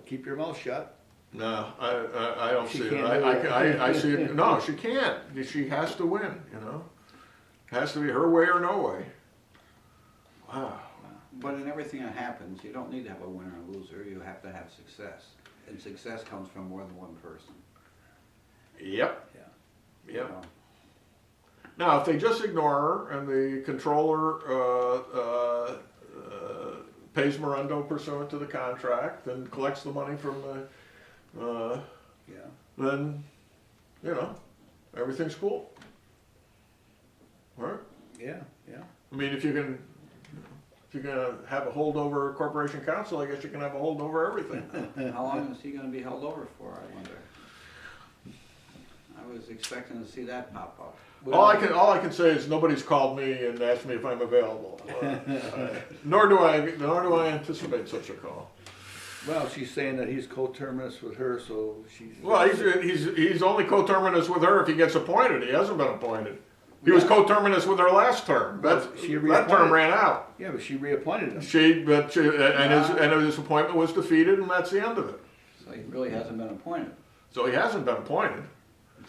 keep your mouth shut. No, I don't She see it. can't do it. I see it. No, she can't. She has to win. It has to be her way or no way. Wow. But in everything that happens, you don't need to have a winner and loser, you have to have success. And success comes from more than one person. Yep. Yeah. Yep. Now, if they just ignore her and the controller pays Morendo pursuant to the contract and collects the money from the, Yeah. then, everything's cool. Right? Yeah, yeah. I mean, if you're gonna have a holdover corporation counsel, I guess you can have a holdover everything. How long is he gonna be held over for, I wonder? I was expecting to see that pop up. All I can say is nobody's called me and asked me if I'm available. Nor do I anticipate such a call. Well, she's saying that he's coterminous with her, so she's. Well, he's only coterminous with her if he gets appointed. He hasn't been appointed. He was coterminous with her last term. That term ran out. Yeah, but she reappointed him. His appointment was defeated, and that's the end of it. So he really hasn't been appointed, So he hasn't been appointed.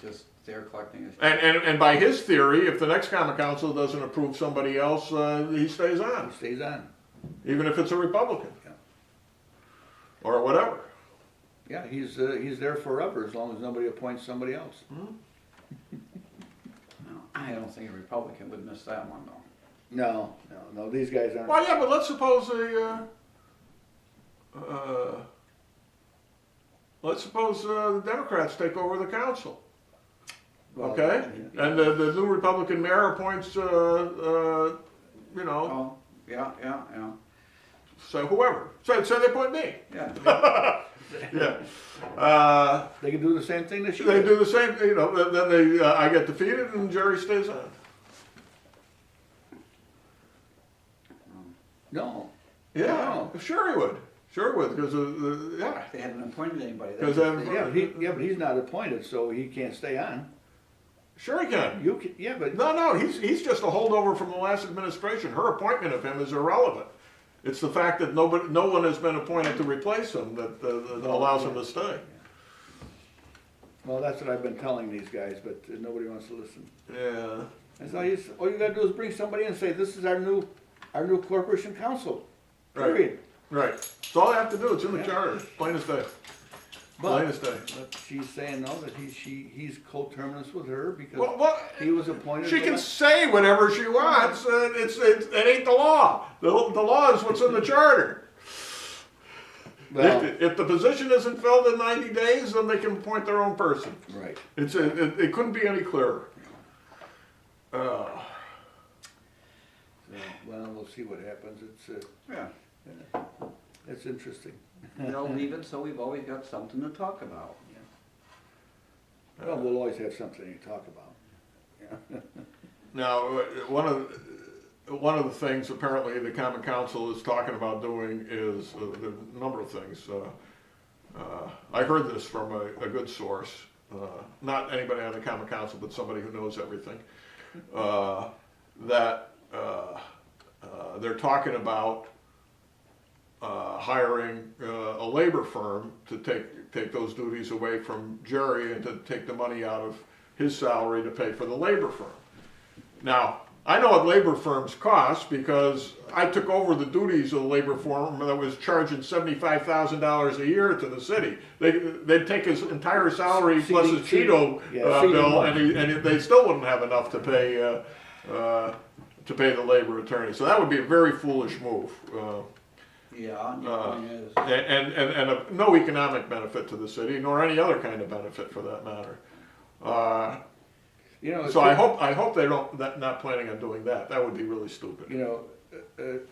just they're collecting his. And by his theory, if the next common council doesn't approve somebody else, he stays on, He stays on. even if it's a Republican. Yeah. Or whatever. Yeah, he's there forever as long as nobody appoints somebody else. No, I don't think a Republican would miss that one though. No, these guys aren't. Well, yeah, but let's suppose the Democrats take over the council, Well, okay? yeah. And the new Republican mayor appoints, Oh, yeah. so whoever. So they appoint me. Yeah. Yeah. They can do the same thing that she They did. do the same, then I get defeated and Jerry stays on. No. Yeah, No. sure he would. Sure he would, because They haven't appointed anybody. Because Yeah, but he's not appointed, so he can't stay on. sure he can. You can, yeah, but No, he's just a holdover from the last administration. Her appointment of him is irrelevant. It's the fact that no one has been appointed to replace him that allows him to stay. well, that's what I've been telling these guys, but nobody wants to listen. Yeah. That's all you gotta do is bring somebody in and say, this is our new corporation council. Right. Period. Right. That's all I have to do. It's in the Yeah. charter. Plain as day. Plain as day. But she's saying no, that he's coterminous with her because Well, he was appointed. she to can that. say whatever she wants. It ain't the law. The law is what's in the charter. Well, If the position isn't filled in 90 days, then they can appoint their own person. right. It couldn't be any clearer. So, well, we'll see what happens. Yeah. It's interesting. They'll leave it so we've always got something to talk about. Well, we'll always have something to talk about. Yeah. Now, one of the things apparently the Common Council is talking about doing is there are a number of things. I heard this from a good source, not anybody on the Common Council, but somebody who knows everything. That they're talking about hiring a labor firm to take those duties away from Jerry and to take the money out of his salary to pay for the labor firm. Now, I know what labor firms cost because I took over the duties of the labor firm that was charging $75,000 a year to the city. They'd take his entire salary plus his Cheeto bill, and they still wouldn't have enough to pay the labor attorney. So that would be a very foolish move. Yeah, your point is. And no economic benefit to the city, nor any other kind of benefit for that matter. You know, So I hope they don't, not planning on doing that. That would be really stupid. you know,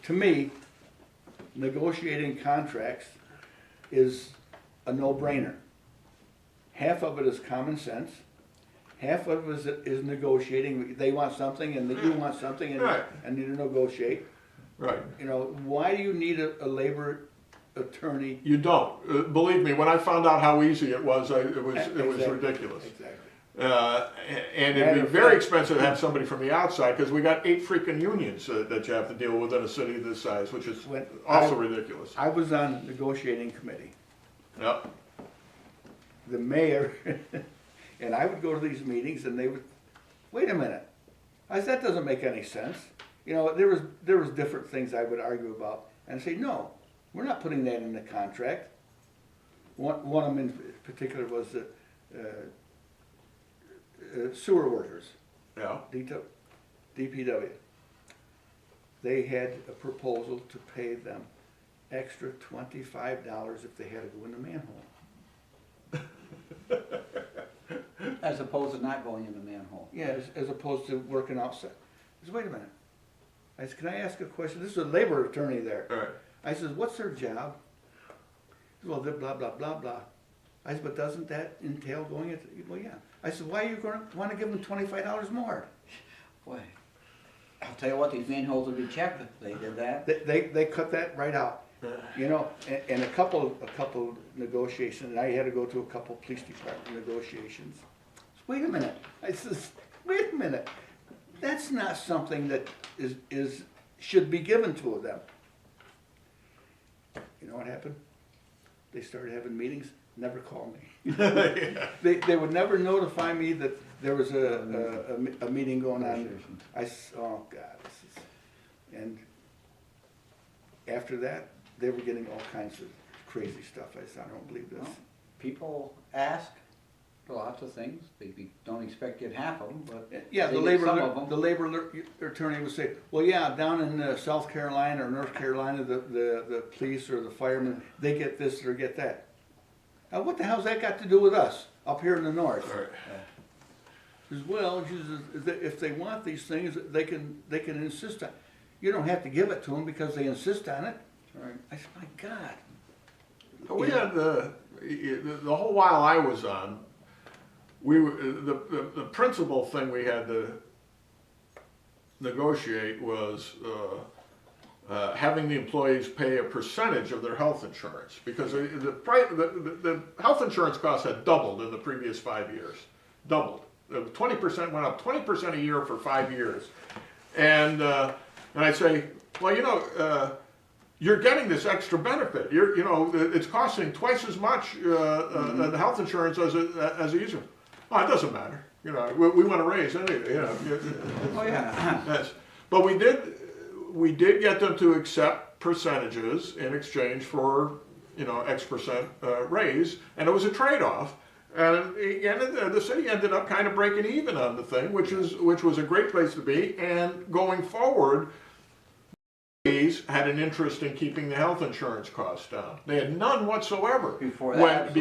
to me, negotiating contracts is a no-brainer. Half of it is common sense. Half of it is negotiating. They want something and you want something and, Right. and you negotiate. Right. You know, why do you need a labor attorney? You don't. Believe me, when I found out how easy it was, it was Exactly. ridiculous. Exactly. And it'd be very expensive to have somebody from the outside because we got 8 freaking unions that you have to deal with in a city this size, which is also ridiculous. I was on negotiating committee. Yep. The mayor, and I would go to these meetings and they would, wait a minute. I said, that doesn't make any sense. You know, there was different things I would argue about and say, no, we're not putting that in the contract. One of them in particular was the sewer workers, Yeah. DPW. They had a proposal to pay them extra $25 if they had to go in the manhole. As opposed to not going in the manhole. Yeah, as opposed to working outside. I said, wait a minute. I said, can I ask a question? This is a labor attorney there. All right. I said, what's their job? He said, well, they're blah, blah, blah, blah. I said, but doesn't that entail going into, well, yeah. I said, why are you going to want to give them $25 more? Boy, I'll tell you what, these manholes would be checked if they did that. They cut that right out. You know, and a couple negotiations, and I had to go to a couple police department negotiations. Wait a minute. I says, wait a minute. That's not something that should be given to them. You know what happened? They started having meetings, never called me. They would never notify me that there was a meeting going on. Oh God, and after that, they were getting all kinds of crazy stuff. I said, I don't believe this. Well, people ask for lots of things. They don't expect to get half of them, but Yeah, they the get some of them. labor attorney would say, well, yeah, down in South Carolina or North Carolina, the police or the firemen, they get this or get that. Now, what the hell's that got to do with us up here in the north? All right. As well, if they want these things, they can insist on. You don't have to give it to them because they insist on it. Right. I said, my God. But we had the whole while I was on, the principal thing we had to negotiate was having the employees pay a percentage of their health insurance because the health insurance costs had doubled in the previous 5 years, doubled. 20% went up 20% a year for 5 years, and I say, well, you know. You're getting this extra benefit. It's costing twice as much the health insurance as it used to. Well, it doesn't matter. You know, we want to raise anyway. You know. Oh yeah. Yes, but we did get them to accept percentages in exchange for X percent raise, and it was a trade-off. And the city ended up kind of breaking even on the thing, which was a great place to be. And going forward, had an interest in keeping the health insurance costs down. They had none whatsoever before that,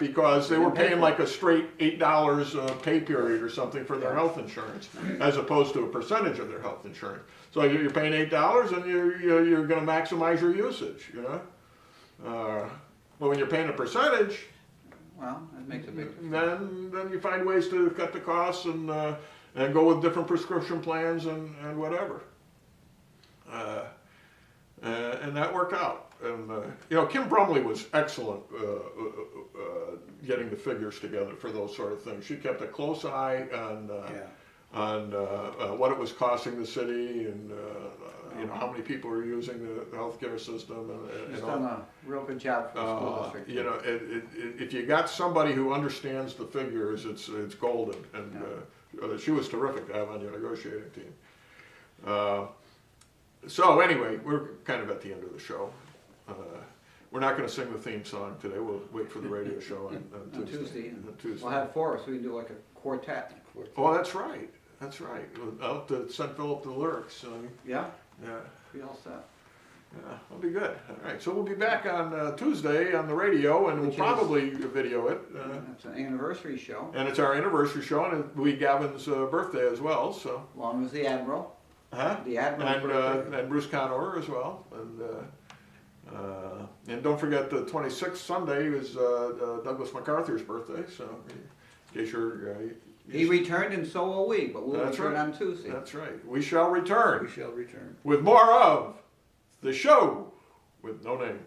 because they were paying like a straight $8 pay period or something for their health insurance, as opposed to a percentage of their health insurance. So you're paying $8 and you're going to maximize your usage. But when you're paying a percentage, well, that makes a big difference. then you find ways to cut the costs and go with different prescription plans and whatever. And that worked out. And Kim Brumley was excellent getting the figures together for those sort of things. She kept a close eye on what it was costing the city, and you know, how many people are using the healthcare system and He's all. done a real good job for the school district. You know, if you got somebody who understands the figures, it's golden. And she was terrific to have on your negotiating team. So anyway, we're kind of at the end of the show. We're not going to sing the theme song today. We'll wait for the radio show on Tuesday. On Tuesday. We'll have 4 so we can do like a quartet. Oh, that's right. That's right. I'll have to send Philip the lyrics. Yeah? Yeah. Be all set. Yeah, that'll be good. All right, so we'll be back on Tuesday on the radio, and we'll probably video it. It's an anniversary show. And it's our anniversary show, and it'll be Gavin's birthday as well. So. Along with the Admiral. Huh? The Admiral. And Bruce Conor as well, and don't forget the 26th Sunday is Douglas MacArthur's birthday. So, in case you're. He returned, and so will we. But we'll return on Tuesday. That's right. We shall return. We shall return. With more of the show with no name.